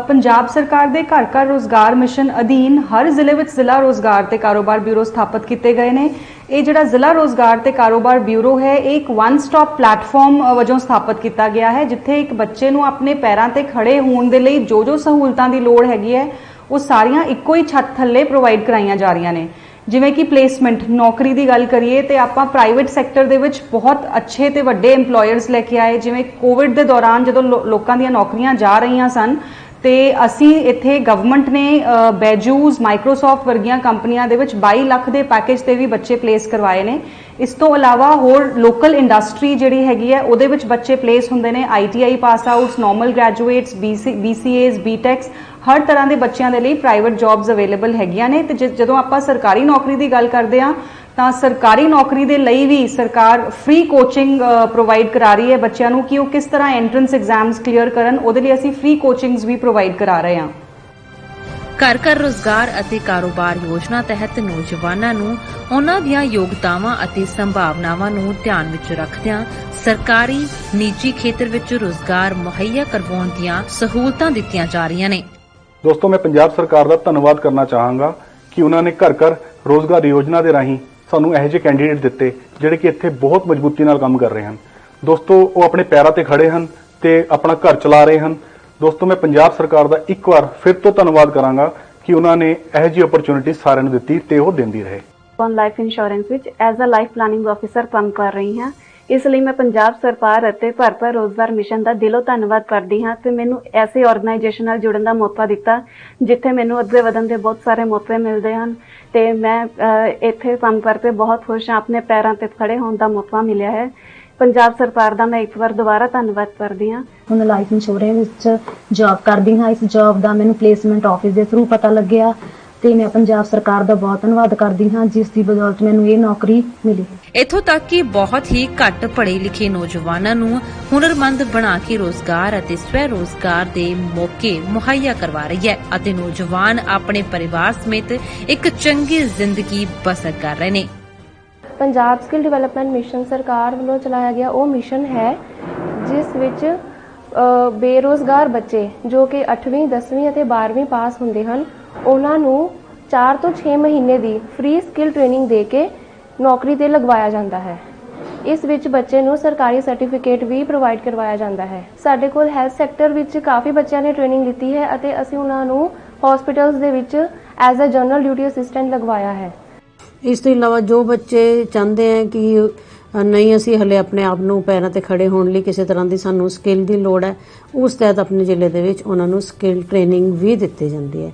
S17: ਪੰਜਾਬ ਸਰਕਾਰ ਦੇ ਘਰ ਘਰ ਰੋਜ਼ਗਾਰ ਮਿਸ਼ਨ ਅਧੀਨ ਹਰ ਜ਼ਿਲ੍ਹੇ ਵਿੱਚ ਜ਼ਿਲ੍ਹਾ ਰੋਜ਼ਗਾਰ ਤੇ ਕਾਰੋਬਾਰ ਬਿਊਰੋ ਸਥਾਪਿਤ ਕੀਤੇ ਗਏ ਨੇ। ਇਹ ਜਿਹੜਾ ਜ਼ਿਲ੍ਹਾ ਰੋਜ਼ਗਾਰ ਤੇ ਕਾਰੋਬਾਰ ਬਿਊਰੋ ਹੈ ਇਹ ਇੱਕ ਵਨ ਸਟਾਪ ਪਲੇਟਫਾਰਮ ਵਜੋਂ ਸਥਾਪਿਤ ਕੀਤਾ ਗਿਆ ਹੈ, ਜਿੱਥੇ ਇੱਕ ਬੱਚੇ ਨੂੰ ਆਪਣੇ ਪੈਰਾਂ ਤੇ ਖੜੇ ਹੋਣ ਦੇ ਲਈ ਜੋ ਸਹੂਲਤਾਂ ਦੀ ਲੋੜ ਹੈਗੀ ਹੈ ਉਹ ਸਾਰੀਆਂ ਇੱਕੋ ਹੀ ਛੱਤ ਥੱਲੇ ਪ੍ਰੋਵਾਈਡ ਕਰਾਈਆਂ ਜਾ ਰਹੀਆਂ ਨੇ। ਜਿਵੇਂ ਕਿ ਪਲੇਸਮੈਂਟ, ਨੌਕਰੀ ਦੀ ਗੱਲ ਕਰੀਏ ਤੇ ਆਪਾਂ ਪ੍ਰਾਈਵੇਟ ਸੈਕਟਰ ਦੇ ਵਿੱਚ ਬਹੁਤ ਅੱਛੇ ਤੇ ਵੱਡੇ EMPLOYERS ਲੈ ਕੇ ਆਏ। ਜਿਵੇਂ ਕੋਵਿਡ ਦੇ ਦੌਰਾਨ ਜਦੋਂ ਲੋਕਾਂ ਦੀਆਂ ਨੌਕਰੀਆਂ ਜਾ ਰਹੀਆਂ ਸਨ ਤੇ ਅਸੀਂ ਇੱਥੇ ਗਵਰਨਮੈਂਟ ਨੇ ਬੈਜੂਸ, ਮਾਈਕਰੋਸਾਫਟ ਵਰਗੀਆਂ ਕੰਪਨੀਆਂ ਦੇ ਵਿੱਚ 22 ਲੱਖ ਦੇ ਪੈਕੇਜ ਤੇ ਵੀ ਬੱਚੇ ਪਲੇਸ ਕਰਵਾਏ ਨੇ। ਇਸ ਤੋਂ ਇਲਾਵਾ ਹੋਰ ਲੋਕਲ ਇੰਡਸਟਰੀ ਜਿਹੜੀ ਹੈਗੀ ਹੈ ਉਹਦੇ ਵਿੱਚ ਬੱਚੇ ਪਲੇਸ ਹੁੰਦੇ ਨੇ। ITI pass outs, normal graduates, BCAs, BTECs, ਹਰ ਤਰ੍ਹਾਂ ਦੇ ਬੱਚਿਆਂ ਦੇ ਲਈ ਪ੍ਰਾਈਵੇਟ ਜੌਬਸ ਅਵੇਲੇਬਲ ਹੈਗੀਆਂ ਨੇ। ਤੇ ਜਦੋਂ ਆਪਾਂ ਸਰਕਾਰੀ ਨੌਕਰੀ ਦੀ ਗੱਲ ਕਰਦੇ ਹਾਂ ਤਾਂ ਸਰਕਾਰੀ ਨੌਕਰੀ ਦੇ ਲਈ ਵੀ ਸਰਕਾਰ ਫ੍ਰੀ ਕੋਚਿੰਗ ਪ੍ਰੋਵਾਈਡ ਕਰਾ ਰਹੀ ਹੈ ਬੱਚਿਆਂ ਨੂੰ ਕਿ ਉਹ ਕਿਸ ਤਰ੍ਹਾਂ ਐਂਟਰੈਂਸ ਐਗਜ਼ਾਮਸ ਕਲੀਅਰ ਕਰਨ। ਉਹਦੇ ਲਈ ਅਸੀਂ ਫ੍ਰੀ ਕੋਚਿੰਗਸ ਵੀ ਪ੍ਰੋਵਾਈਡ ਕਰਾ ਰਹੇ ਹਾਂ।
S12: ਘਰ ਘਰ ਰੋਜ਼ਗਾਰ ਅਤੇ ਕਾਰੋਬਾਰ ਯੋਜਨਾ ਤਹਿਤ ਨੌਜਵਾਨਾਂ ਨੂੰ ਉਹਨਾਂ ਦੀਆਂ ਯੋਗਤਾਵਾਂ ਅਤੇ ਸੰਭਾਵਨਾਵਾਂ ਨੂੰ ਧਿਆਨ ਵਿੱਚ ਰੱਖਦਿਆਂ ਸਰਕਾਰੀ ਨਿੱਜੀ ਖੇਤਰ ਵਿੱਚ ਰੋਜ਼ਗਾਰ ਮੁਹੱਈਆ ਕਰਵਾਉਣ ਦੀਆਂ ਸਹੂਲਤਾਂ ਦਿੱਤੀਆਂ ਜਾ ਰਹੀਆਂ ਨੇ।
S18: ਦੋਸਤੋ, ਮੈਂ ਪੰਜਾਬ ਸਰਕਾਰ ਦਾ ਧੰਨਵਾਦ ਕਰਨਾ ਚਾਹਾਂਗਾ ਕਿ ਉਹਨਾਂ ਨੇ ਘਰ ਘਰ ਰੋਜ਼ਗਾਰ ਯੋਜਨਾ ਦੇ ਰਾਹੀਂ ਸਾਨੂੰ ਇਹੋ ਜਿਹੇ ਕੈਂਡੀਡੇਟ ਦਿੱਤੇ ਜਿਹੜੇ ਕਿ ਇੱਥੇ ਬਹੁਤ ਮਜ਼ਬੂਤੀ ਨਾਲ ਕੰਮ ਕਰ ਰਹੇ ਹਨ। ਦੋਸਤੋ, ਉਹ ਆਪਣੇ ਪੈਰਾਂ ਤੇ ਖੜੇ ਹਨ ਤੇ ਆਪਣਾ ਘਰ ਚਲਾ ਰਹੇ ਹਨ। ਦੋਸਤੋ, ਮੈਂ ਪੰਜਾਬ ਸਰਕਾਰ ਦਾ ਇੱਕ ਵਾਰ ਫਿਰ ਤੋਂ ਧੰਨਵਾਦ ਕਰਾਂਗਾ ਕਿ ਉਹਨਾਂ ਨੇ ਇਹੋ ਜਿਹੀ ਓਪਰਚੁਨਿਟੀ ਸਾਰਿਆਂ ਨੂੰ ਦਿੱਤੀ ਤੇ ਉਹ ਦਿੰਦੀ ਰਹੇ।
S19: ਲਾਈਫ ਇੰਸ਼ੋਰੈਂਸ ਵਿੱਚ as a life planning officer ਕੰਮ ਕਰ ਰਹੀ ਹਾਂ। ਇਸ ਲਈ ਮੈਂ ਪੰਜਾਬ ਸਰਕਾਰ ਅਤੇ ਭਰ ਰੋਜ਼ਗਾਰ ਮਿਸ਼ਨ ਦਾ ਦਿਲੋਂ ਧੰਨਵਾਦ ਕਰਦੀ ਹਾਂ ਤੇ ਮੈਨੂੰ ਐਸੇ ਆਰਗੇਨਾਈਜੇਸ਼ਨ ਨਾਲ ਜੁੜਨ ਦਾ ਮੌਕਾ ਦਿੱਤਾ ਜਿੱਥੇ ਮੈਨੂੰ ਅੱਗੇ ਵਧਣ ਦੇ ਬਹੁਤ ਸਾਰੇ ਮੌਕੇ ਮਿਲਦੇ ਹਨ ਤੇ ਮੈਂ ਇੱਥੇ ਕੰਮ ਕਰਕੇ ਬਹੁਤ ਖੁਸ਼ ਹਾਂ। ਆਪਣੇ ਪੈਰਾਂ ਤੇ ਖੜੇ ਹੋਣ ਦਾ ਮੌਕਾ ਮਿਲਿਆ ਹੈ। ਪੰਜਾਬ ਸਰਕਾਰ ਦਾ ਮੈਂ ਇੱਕ ਵਾਰ ਦੁਬਾਰਾ ਧੰਨਵਾਦ ਕਰਦੀ ਹਾਂ।
S20: ਹੁਣ ਲਾਈਫ ਇੰਸ਼ੋਰੈਂਸ ਵਿੱਚ ਜੌਬ ਕਰਦੀ ਹਾਂ। ਇਸ ਜੌਬ ਦਾ ਮੈਨੂੰ ਪਲੇਸਮੈਂਟ ਆਫਿਸ ਦੇ ਥਰੂ ਪਤਾ ਲੱਗਿਆ ਤੇ ਮੈਂ ਪੰਜਾਬ ਸਰਕਾਰ ਦਾ ਬਹੁਤ ਧੰਨਵਾਦ ਕਰਦੀ ਹਾਂ ਜਿਸ ਦੀ ਬਦੌਲਤ ਮੈਨੂੰ ਇਹ ਨੌਕਰੀ ਮਿਲੀ।
S12: ਇੱਥੋਂ ਤੱਕ ਕਿ ਬਹੁਤ ਹੀ ਘੱਟ ਪੜ੍ਹੇ ਲਿਖੇ ਨੌਜਵਾਨਾਂ ਨੂੰ ਹੁਨਰਮੰਦ ਬਣਾ ਕੇ ਰੋਜ਼ਗਾਰ ਅਤੇ ਸਵੈ ਰੋਜ਼ਗਾਰ ਦੇ ਮੌਕੇ ਮੁਹੱਈਆ ਕਰਵਾ ਰਹੀ ਹੈ ਅਤੇ ਨੌਜਵਾਨ ਆਪਣੇ ਪਰਿਵਾਰ ਸਮੇਤ ਇੱਕ ਚੰਗੀ ਜ਼ਿੰਦਗੀ ਬਸਰ ਕਰ ਰਹੇ ਨੇ।
S21: ਪੰਜਾਬ ਸਕਿੱਲ ਡਿਵੈਲਪਮੈਂਟ ਮਿਸ਼ਨ ਸਰਕਾਰ ਵੱਲੋਂ ਚਲਾਇਆ ਗਿਆ ਉਹ ਮਿਸ਼ਨ ਹੈ ਜਿਸ ਵਿੱਚ ਬੇਰੋਜ਼ਗਾਰ ਬੱਚੇ ਜੋ ਕਿ 8ਵੀਂ 10ਵੀਂ ਅਤੇ 12ਵੀਂ ਪਾਸ ਹੁੰਦੇ ਹਨ ਉਹਨਾਂ ਨੂੰ 4 ਤੋਂ 6 ਮਹੀਨੇ ਦੀ ਫ੍ਰੀ ਸਕਿੱਲ ਟ੍ਰੇਨਿੰਗ ਦੇ ਕੇ ਨੌਕਰੀ ਤੇ ਲਗਵਾਇਆ ਜਾਂਦਾ ਹੈ। ਇਸ ਵਿੱਚ ਬੱਚੇ ਨੂੰ ਸਰਕਾਰੀ ਸਰਟੀਫਿਕੇਟ ਵੀ ਪ੍ਰੋਵਾਈਡ ਕਰਵਾਇਆ ਜਾਂਦਾ ਹੈ। ਸਾਡੇ ਕੋਲ ਹੈਲਥ ਸੈਕਟਰ ਵਿੱਚ ਕਾਫੀ ਬੱਚਿਆਂ ਨੇ ਟ੍ਰੇਨਿੰਗ ਲਿੱਤੀ ਹੈ ਅਤੇ ਅਸੀਂ ਉਹਨਾਂ ਨੂੰ ਹਸਪੀਟਲਸ ਦੇ ਵਿੱਚ as a general duty assistant ਲਗਵਾਇਆ ਹੈ।
S4: ਇਸ ਤੋਂ ਇਲਾਵਾ ਜੋ ਬੱਚੇ ਚਾਹੁੰਦੇ ਹੈ ਕਿ ਨਹੀਂ ਅਸੀਂ ਹਲੇ ਆਪਣੇ ਆਪ ਨੂੰ ਪੈਰਾਂ ਤੇ ਖੜੇ ਹੋਣ ਲਈ ਕਿਸੇ ਤਰ੍ਹਾਂ ਦੀ ਸਾਨੂੰ ਸਕਿੱਲ ਦੀ ਲੋੜ ਹੈ, ਉਸ ਤਹਿਤ ਆਪਣੇ ਜ਼ਿਲ੍ਹੇ ਦੇ ਵਿੱਚ ਉਹਨਾਂ ਨੂੰ ਸਕਿੱਲ ਟ੍ਰੇਨਿੰਗ ਵੀ ਦਿੱਤੀ ਜਾਂਦੀ ਹੈ।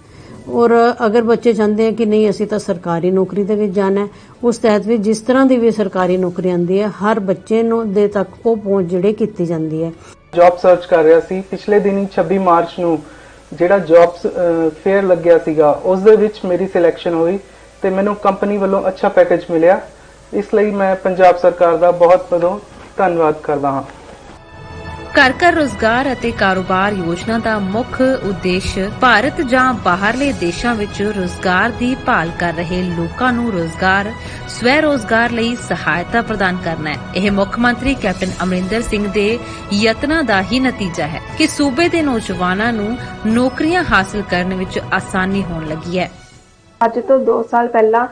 S4: ਔਰ ਅਗਰ ਬੱਚੇ ਚਾਹੁੰਦੇ ਹੈ ਕਿ ਨਹੀਂ ਅਸੀਂ ਤਾਂ ਸਰਕਾਰੀ ਨੌਕਰੀ ਦੇ ਵਿੱਚ ਜਾਣਾ ਹੈ, ਉਸ ਤਹਿਤ ਵੀ ਜਿਸ ਤਰ੍ਹਾਂ ਦੀ ਵੀ ਸਰਕਾਰੀ ਨੌਕਰੀ ਆਉਂਦੀ ਹੈ ਹਰ ਬੱਚੇ ਨੂੰ ਦੇ ਤੱਕ ਉਹ ਪਹੁੰਚ ਜਿਹੜੇ ਕੀਤੀ ਜਾਂਦੀ ਹੈ।
S22: ਜੌਬ ਸਰਚ ਕਰ ਰਿਹਾ ਸੀ, ਪਿਛਲੇ ਦਿਨੀ 26 ਮਾਰਚ ਨੂੰ ਜਿਹੜਾ ਜੌਬ ਫੇਅਰ ਲੱਗਿਆ ਸੀਗਾ ਉਸ ਦੇ ਵਿੱਚ ਮੇਰੀ ਸਿਲੈਕਸ਼ਨ ਹੋਈ ਤੇ ਮੈਨੂੰ ਕੰਪਨੀ ਵੱਲੋਂ ਅੱਛਾ ਪੈਕੇਜ ਮਿਲਿਆ। ਇਸ ਲਈ ਮੈਂ ਪੰਜਾਬ ਸਰਕਾਰ ਦਾ ਬਹੁਤ ਧੰਨਵਾਦ ਕਰਦਾ ਹਾਂ।
S12: ਘਰ ਘਰ ਰੋਜ਼ਗਾਰ ਅਤੇ ਕਾਰੋਬਾਰ ਯੋਜਨਾ ਦਾ ਮੁੱਖ ਉਦੇਸ਼ ਭਾਰਤ ਜਾਂ ਬਾਹਰਲੇ ਦੇਸ਼ਾਂ ਵਿੱਚ ਰੋਜ਼ਗਾਰ ਦੀ ਭਾਲ ਕਰ ਰਹੇ ਲੋਕਾਂ ਨੂੰ ਰੋਜ਼ਗਾਰ, ਸਵੈ ਰੋਜ਼ਗਾਰ ਲਈ ਸਹਾਇਤਾ ਪ੍ਰਦਾਨ ਕਰਨਾ ਹੈ। ਇਹ ਮੁੱਖ ਮੰਤਰੀ ਕੈਪਟਨ ਅਮਰਿੰਦਰ ਸਿੰਘ ਦੇ ਯਤਨਾਂ ਦਾ ਹੀ ਨਤੀਜਾ ਹੈ ਕਿ ਸੂਬੇ ਦੇ ਨੌਜਵਾਨਾਂ ਨੂੰ ਨੌਕਰੀਆਂ ਹਾਸਲ ਕਰਨ ਵਿੱਚ ਆਸਾਨੀ ਹੋਣ ਲੱਗੀ ਹੈ।
S21: ਅੱਜ ਤੋਂ 2 ਸਾਲ ਪਹਿਲਾਂ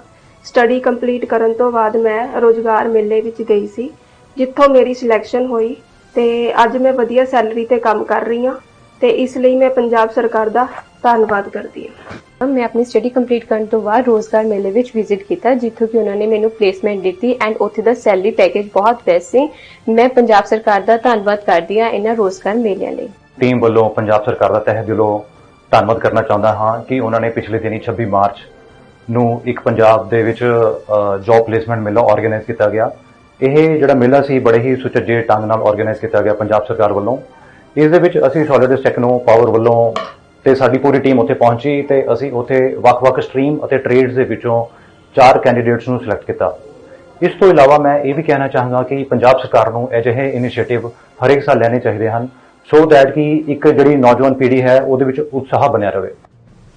S21: ਸਟੱਡੀ ਕੰਪਲੀਟ ਕਰਨ ਤੋਂ ਬਾਅਦ ਮੈਂ ਰੋਜ਼ਗਾਰ ਮੇਲੇ ਵਿੱਚ ਗਈ ਸੀ, ਜਿੱਥੋਂ ਮੇਰੀ ਸਿਲੈਕਸ਼ਨ ਹੋਈ ਤੇ ਅੱਜ ਮੈਂ ਵਧੀਆ ਸੈਲਰੀ ਤੇ ਕੰਮ ਕਰ ਰਹੀ ਹਾਂ ਤੇ ਇਸ ਲਈ ਮੈਂ ਪੰਜਾਬ ਸਰਕਾਰ ਦਾ ਧੰਨਵਾਦ ਕਰਦੀ ਹਾਂ। ਮੈਂ ਆਪਣੀ ਸਟੱਡੀ ਕੰਪਲੀਟ ਕਰਨ ਤੋਂ ਬਾਅਦ ਰੋਜ਼ਗਾਰ ਮੇਲੇ ਵਿੱਚ ਵਿਜ਼ਿਟ ਕੀਤਾ, ਜਿੱਥੋਂ ਕਿ ਉਹਨਾਂ ਨੇ ਮੈਨੂੰ ਪਲੇਸਮੈਂਟ ਦਿੱਤੀ ਐਂਡ ਉੱਥੇ ਦਾ ਸੈਲਰੀ ਪੈਕੇਜ ਬਹੁਤ ਬੈਸਟ ਸੀ। ਮੈਂ ਪੰਜਾਬ ਸਰਕਾਰ ਦਾ ਧੰਨਵਾਦ ਕਰਦੀ ਹਾਂ ਇਹਨਾਂ ਰੋਜ਼ਗਾਰ ਮੇਲਿਆਂ ਲਈ।
S23: ਟੀਮ ਵੱਲੋਂ ਪੰਜਾਬ ਸਰਕਾਰ ਦਾ ਤਹਿ ਦਿਲੋਂ ਧੰਨਵਾਦ ਕਰਨਾ ਚਾਹੁੰਦਾ ਹਾਂ ਕਿ ਉਹਨਾਂ ਨੇ ਪਿਛਲੇ ਦਿਨੀ 26 ਮਾਰਚ ਨੂੰ ਇੱਕ ਪੰਜਾਬ ਦੇ ਵਿੱਚ ਜੌਬ ਪਲੇਸਮੈਂਟ ਮੇਲਾ ਆਰਗੇਨਾਈਜ਼ ਕੀਤਾ ਗਿਆ। ਇਹ ਜਿਹੜਾ ਮੇਲਾ ਸੀ ਬੜੇ ਹੀ ਸੁਚੱਜੇ ਢੰਗ ਨਾਲ ਆਰਗੇਨਾਈਜ਼ ਕੀਤਾ ਗਿਆ ਪੰਜਾਬ ਸਰਕਾਰ ਵੱਲੋਂ। ਇਸ ਦੇ ਵਿੱਚ ਅਸੀਂ ਸੋਲਿਡਸ ਟੈਕਨੋ ਪਾਵਰ ਵੱਲੋਂ ਤੇ ਸਾਡੀ ਪੂਰੀ ਟੀਮ ਉੱਥੇ ਪਹੁੰਚੀ ਤੇ ਅਸੀਂ ਉੱਥੇ ਵੱਖ-ਵੱਖ ਸਟਰੀਮ ਅਤੇ ਟ੍ਰੇਡਸ ਦੇ ਵਿੱਚੋਂ 4 ਕੈਂਡੀਡੇਟਸ ਨੂੰ ਸਿਲੈਕਟ ਕੀਤਾ। ਇਸ ਤੋਂ ਇਲਾਵਾ ਮੈਂ ਇਹ ਵੀ ਕਹਿਣਾ ਚਾਹਾਂਗਾ ਕਿ ਪੰਜਾਬ ਸਰਕਾਰ ਨੂੰ ਅਜਿਹੇ ਇਨੀਸ਼ੀਏਟਿਵ ਹਰੇਕ ਸਾਲ ਲੈਣੇ ਚਾਹੀਦੇ ਹਨ ਸੋ ਦੈਟ ਕਿ ਇੱਕ ਜਿਹੜੀ ਨੌਜਵਾਨ ਪੀੜ੍ਹੀ ਹੈ ਉਹਦੇ ਵਿੱਚ ਉਤਸ਼ਾਹ ਬਣਿਆ ਰਹੇ।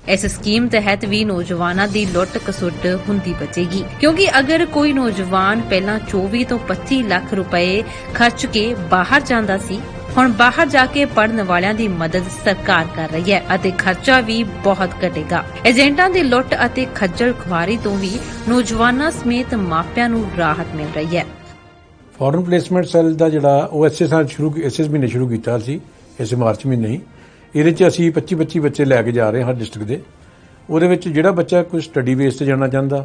S12: ਇਸ ਸਕੀਮ ਤਹਿਤ ਵੀ ਨੌਜਵਾਨਾਂ ਦੀ ਲੁੱਟ ਖਸੁੱਟ ਹੁੰਦੀ ਬਚੇਗੀ, ਕਿਉਂਕਿ ਅਗਰ ਕੋਈ ਨੌਜਵਾਨ ਪਹਿਲਾਂ 24 ਤੋਂ 25 ਲੱਖ ਰੁਪਏ ਖਰਚ ਕੇ ਬਾਹਰ ਜਾਂਦਾ ਸੀ, ਹੁਣ ਬਾਹਰ ਜਾ ਕੇ ਪੜ੍ਹਨ ਵਾਲਿਆਂ ਦੀ ਮਦਦ ਸਰਕਾਰ ਕਰ ਰਹੀ ਹੈ ਅਤੇ ਖਰਚਾ ਵੀ ਬਹੁਤ ਘਟੇਗਾ। ਏਜੰਟਾਂ ਦੀ ਲੁੱਟ ਅਤੇ ਖੱਜਲ ਖੁਆਰੀ ਤੋਂ ਵੀ ਨੌਜਵਾਨਾਂ ਸਮੇਤ ਮਾਪਿਆਂ ਨੂੰ ਰਾਹਤ ਮਿਲ ਰਹੀ ਹੈ।
S24: ਫੋਰਨ ਪਲੇਸਮੈਂਟ ਸੈੱਲ ਦਾ ਜਿਹੜਾ ਉਹ ਇਸੇ ਮਹੀਨੇ ਸ਼ੁਰੂ ਕੀਤਾ ਸੀ, ਇਸੇ ਮਾਰਚ ਮਹੀਨੇ ਹੀ। ਇਹਦੇ 'ਚ ਅਸੀਂ 25 ਬੱਚੇ ਲੈ ਕੇ ਜਾ ਰਹੇ ਹਾਂ ਹਰ ਡਿਸਟ੍ਰਿਕਟ ਦੇ। ਉਹਦੇ ਵਿੱਚ ਜਿਹੜਾ ਬੱਚਾ ਕੋਈ ਸਟੱਡੀ ਬੇਸ ਤੇ ਜਾਣਾ ਚਾਹੁੰਦਾ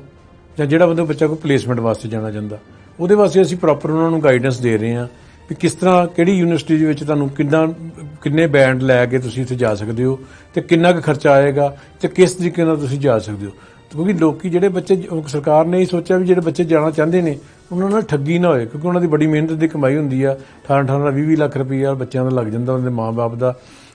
S24: ਜਾਂ ਜਿਹੜਾ ਬੱਚਾ ਕੋਈ ਪਲੇਸਮੈਂਟ ਵਾਸਤੇ ਜਾਣਾ ਚਾਹੁੰਦਾ, ਉਹਦੇ ਵਾਸਤੇ ਅਸੀਂ ਪ੍ਰੋਪਰ ਉਹਨਾਂ ਨੂੰ ਗਾਈਡੈਂਸ ਦੇ ਰਹੇ ਹਾਂ ਵੀ ਕਿਸ ਤਰ੍ਹਾਂ ਕਿਹੜੀ ਯੂਨੀਵਰਸਿਟੀ ਦੇ ਵਿੱਚ ਤੁਹਾਨੂੰ ਕਿੰਨੇ ਬੈਂਡ ਲੈ ਕੇ ਤੁਸੀਂ ਉੱਥੇ ਜਾ ਸਕਦੇ ਹੋ ਤੇ ਕਿੰਨਾ ਕੁ ਖਰਚਾ ਆਏਗਾ ਤੇ ਕਿਸ ਤਰੀਕੇ ਨਾਲ ਤੁਸੀਂ ਜਾ ਸਕਦੇ ਹੋ। ਕਿਉਂਕਿ ਲੋਕੀ ਜਿਹੜੇ ਬੱਚੇ, ਸਰਕਾਰ ਨੇ ਇਹ ਸੋਚਿਆ ਵੀ ਜਿਹੜੇ ਬੱਚੇ ਜਾਣਾ ਚਾਹੁੰਦੇ ਨੇ ਉਹਨਾਂ ਨਾਲ ਠੱਗੀ ਨਾ ਹੋਏ, ਕਿਉਂਕਿ ਉਹਨਾਂ ਦੀ ਬੜੀ ਮਿਹਨਤ ਦੀ ਕਮਾਈ ਹੁੰਦੀ ਆ। 18 20 ਲੱਖ ਰੁਪਈਆ ਬੱਚਿਆਂ ਦਾ ਲੱਗ ਜਾਂਦਾ, ਉਹਨਾਂ ਦੇ ਮਾਂ-ਬਾਪ ਦਾ।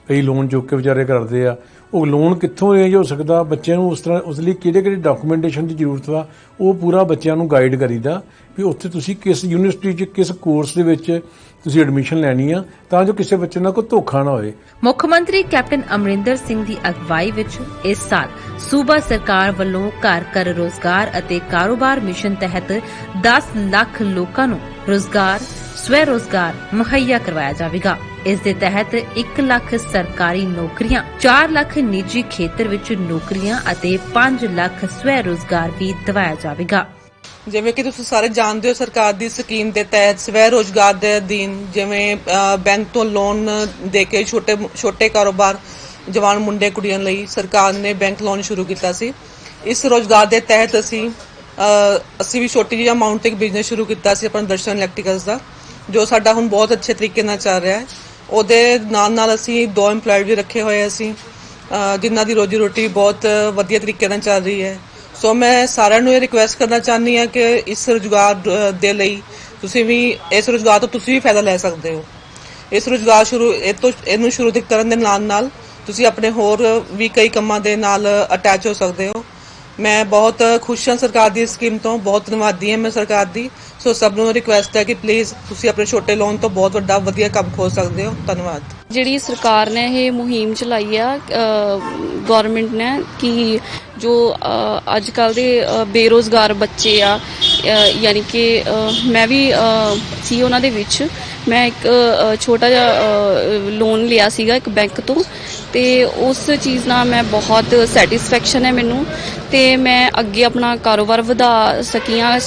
S24: ਕਈ ਲੋਨ ਚੁੱਕ ਕੇ ਵਿਚਾਰੇ ਕਰਦੇ ਆ। ਉਹ ਲੋਨ ਕਿੱਥੋਂ ਅਰੇਂਜ ਹੋ ਸਕਦਾ, ਬੱਚਿਆਂ ਨੂੰ ਉਸ ਲਈ ਕਿਹੜੇ ਡਾਕੂਮੈਂਟੇਸ਼ਨ ਦੀ ਜ਼ਰੂਰਤ ਵਾ, ਉਹ ਪੂਰਾ ਬੱਚਿਆਂ ਨੂੰ ਗਾਈਡ ਕਰੀਦਾ ਵੀ ਉੱਥੇ ਤੁਸੀਂ ਕਿਸ ਯੂਨੀਵਰਸਿਟੀ 'ਚ ਕਿਸ ਕੋਰਸ ਦੇ ਵਿੱਚ ਤੁਸੀਂ ਐਡਮਿਸ਼ਨ ਲੈਣੀ ਆ ਤਾਂ ਜੋ ਕਿਸੇ ਬੱਚੇ ਨਾਲ ਕੋਈ ਧੋਖਾ ਨਾ ਹੋਏ।
S12: ਮੁੱਖ ਮੰਤਰੀ ਕੈਪਟਨ ਅਮਰਿੰਦਰ ਸਿੰਘ ਦੀ ਅਗਵਾਈ ਵਿੱਚ ਇਸ ਸਾਲ ਸੂਬਾ ਸਰਕਾਰ ਵੱਲੋਂ ਘਰ ਘਰ ਰੋਜ਼ਗਾਰ ਅਤੇ ਕਾਰੋਬਾਰ ਮਿਸ਼ਨ ਤਹਿਤ 10 ਲੱਖ ਲੋਕਾਂ ਨੂੰ ਰੋਜ਼ਗਾਰ, ਸਵੈ ਰੋਜ਼ਗਾਰ ਮੁਹੱਈਆ ਕਰਵਾਇਆ ਜਾਵੇਗਾ। ਇਸ ਦੇ ਤਹਿਤ 1 ਲੱਖ ਸਰਕਾਰੀ ਨੌਕਰੀਆਂ, 4 ਲੱਖ ਨਿੱਜੀ ਖੇਤਰ ਵਿੱਚ ਨੌਕਰੀਆਂ ਅਤੇ 5 ਲੱਖ ਸਵੈ ਰੋਜ਼ਗਾਰ ਵੀ ਦਿਵਾਇਆ ਜਾਵੇਗਾ।
S25: ਜਿਵੇਂ ਕਿ ਤੁਸੀਂ ਸਾਰੇ ਜਾਣਦੇ ਹੋ, ਸਰਕਾਰ ਦੀ ਸਕੀਮ ਦੇ ਤਹਿਤ ਸਵੈ ਰੋਜ਼ਗਾਰ ਦੇ ਅਧੀਨ ਜਿਵੇਂ ਬੈਂਕ ਤੋਂ ਲੋਨ ਦੇ ਕੇ ਛੋਟੇ ਕਾਰੋਬਾਰ, ਜਵਾਨ ਮੁੰਡੇ ਕੁੜੀਆਂ ਲਈ ਸਰਕਾਰ ਨੇ ਬੈਂਕ ਲੋਨ ਸ਼ੁਰੂ ਕੀਤਾ ਸੀ। ਇਸ ਰੋਜ਼ਗਾਰ ਦੇ ਤਹਿਤ ਅਸੀਂ ਵੀ ਛੋਟੀ ਜਿਹੀ ਅਮਾਉਂਟ ਤੇ ਬਿਜ਼ਨਸ ਸ਼ੁਰੂ ਕੀਤਾ ਸੀ ਆਪਣਾ ਦਰਸ਼ਨ ਇਲੈਕਟ੍ਰੀਕਲਸ ਦਾ, ਜੋ ਸਾਡਾ ਹੁਣ ਬਹੁਤ ਅੱਛੇ ਤਰੀਕੇ ਨਾਲ ਚੱਲ ਰਿਹਾ ਹੈ। ਉਹਦੇ ਨਾਲ ਅਸੀਂ 2 EMPLOYEE ਵੀ ਰੱਖੇ ਹੋਏ ਅਸੀਂ, ਜਿਨ੍ਹਾਂ ਦੀ ਰੋਜੀ ਰੋਟੀ ਬਹੁਤ ਵਧੀਆ ਤਰੀਕੇ ਨਾਲ ਚੱਲ ਰਹੀ ਹੈ। ਸੋ ਮੈਂ ਸਾਰਿਆਂ ਨੂੰ ਇਹ ਰਿਕੁਐਸਟ ਕਰਨਾ ਚਾਹੁੰਦੀ ਹਾਂ ਕਿ ਇਸ ਰੁਜ਼ਗਾਰ ਦੇ ਲਈ ਤੁਸੀਂ ਵੀ ਇਸ ਰੁਜ਼ਗਾਰ ਤੋਂ ਤੁਸੀਂ ਵੀ ਫਾਇਦਾ ਲੈ ਸਕਦੇ ਹੋ। ਇਸ ਰੁਜ਼ਗਾਰ ਇਹਨੂੰ ਸ਼ੁਰੂ ਕਰਨ ਦੇ ਨਾਲ ਤੁਸੀਂ ਆਪਣੇ ਹੋਰ ਵੀ ਕਈ ਕੰਮਾਂ ਦੇ ਨਾਲ ਅਟੈਚ ਹੋ ਸਕਦੇ ਹੋ। ਮੈਂ ਬਹੁਤ ਖੁਸ਼ ਹਾਂ ਸਰਕਾਰ ਦੀ ਸਕੀਮ ਤੋਂ, ਬਹੁਤ ਧੰਨਵਾਦੀ ਹਾਂ ਮੈਂ ਸਰਕਾਰ ਦੀ। ਸੋ ਸਭ ਨੂੰ ਰਿਕੁਐਸਟ ਹੈ ਕਿ ਪਲੀਜ਼ ਤੁਸੀਂ ਆਪਣੇ ਛੋਟੇ ਲੋਨ ਤੋਂ ਬਹੁਤ ਵੱਡਾ ਵਧੀਆ ਕੰਮ ਖੋਲ ਸਕਦੇ ਹੋ। ਧੰਨਵਾਦ।
S26: ਜਿਹੜੀ ਸਰਕਾਰ ਨੇ ਇਹ ਮੁਹਿੰਮ ਚਲਾਈ ਆ ਗਵਰਨਮੈਂਟ ਨੇ ਕਿ ਜੋ ਅੱਜ ਕੱਲ੍ਹ ਦੇ ਬੇਰੁਜ਼ਗਾਰ ਬੱਚੇ ਆ, ਯਾਨੀ ਕਿ ਮੈਂ ਵੀ ਸੀ ਉਹਨਾਂ ਦੇ ਵਿੱਚ। ਮੈਂ ਇੱਕ ਛੋਟਾ ਜਿਹਾ ਲੋਨ ਲਿਆ ਸੀਗਾ ਇੱਕ ਬੈਂਕ ਤੋਂ, ਤੇ ਉਸ ਚੀਜ਼ ਨਾਲ ਮੈਂ ਬਹੁਤ ਸੈਟਿਸਫੈਕਸ਼ਨ ਹੈ ਮੈਨੂੰ, ਤੇ ਮੈਂ ਅੱਗੇ ਆਪਣਾ ਕਾਰੋਬਾਰ ਵਧਾ ਸਕੀ ਹਾਂ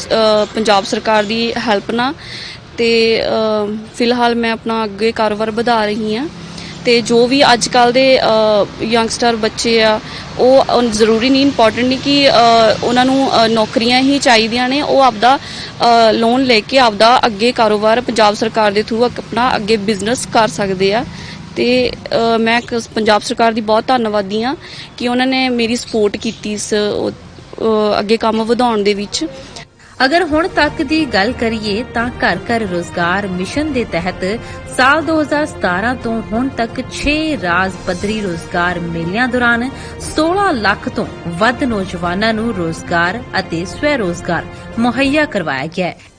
S26: ਪੰਜਾਬ ਸਰਕਾਰ ਦੀ ਹੈਲਪ ਨਾਲ। ਤੇ ਫਿਲਹਾਲ ਮੈਂ ਆਪਣਾ ਅੱਗੇ ਕਾਰੋਬਾਰ ਵਧਾ ਰਹੀ ਹਾਂ ਤੇ ਜੋ ਵੀ ਅੱਜ ਕੱਲ ਦੇ ਯੰਗਸਟਰ ਬੱਚੇ ਆ ਉਹ ਜ਼ਰੂਰੀ ਨਹੀਂ, ਇੰਪੋਰਟੈਂਟ ਨਹੀਂ ਕਿ ਉਹਨਾਂ ਨੂੰ ਨੌਕਰੀਆਂ ਹੀ ਚਾਹੀਦੀਆਂ ਨੇ। ਉਹ ਆਪਦਾ ਲੋਨ ਲੈ ਕੇ ਆਪਦਾ ਅੱਗੇ ਕਾਰੋਬਾਰ ਪੰਜਾਬ ਸਰਕਾਰ ਦੇ ਥਰੂ ਆਪਣਾ ਅੱਗੇ ਬਿਜ਼ਨਸ ਕਰ ਸਕਦੇ ਆ। ਤੇ ਮੈਂ ਪੰਜਾਬ ਸਰਕਾਰ ਦੀ ਬਹੁਤ ਧੰਨਵਾਦੀ ਹਾਂ ਕਿ ਉਹਨਾਂ ਨੇ ਮੇਰੀ ਸਪੋਰਟ ਕੀਤੀ ਇਸ ਅੱਗੇ ਕੰਮ ਵਧਾਉਣ ਦੇ ਵਿੱਚ।
S12: ਅਗਰ ਹੁਣ ਤੱਕ ਦੀ ਗੱਲ ਕਰੀਏ ਤਾਂ ਘਰ ਘਰ ਰੋਜ਼ਗਾਰ ਮਿਸ਼ਨ ਦੇ ਤਹਿਤ ਸਾਲ 2017 ਤੋਂ ਹੁਣ ਤੱਕ 6 ਰਾਜ ਪੱਧਰੀ ਰੋਜ਼ਗਾਰ ਮੇਲਿਆਂ ਦੌਰਾਨ 16 ਲੱਖ ਤੋਂ ਵੱਧ ਨੌਜਵਾਨਾਂ ਨੂੰ ਰੋਜ਼ਗਾਰ ਅਤੇ ਸਵੈ ਰੋਜ਼ਗਾਰ ਮੁਹੱਈਆ ਕਰਵਾਇਆ ਗਿਆ ਹੈ।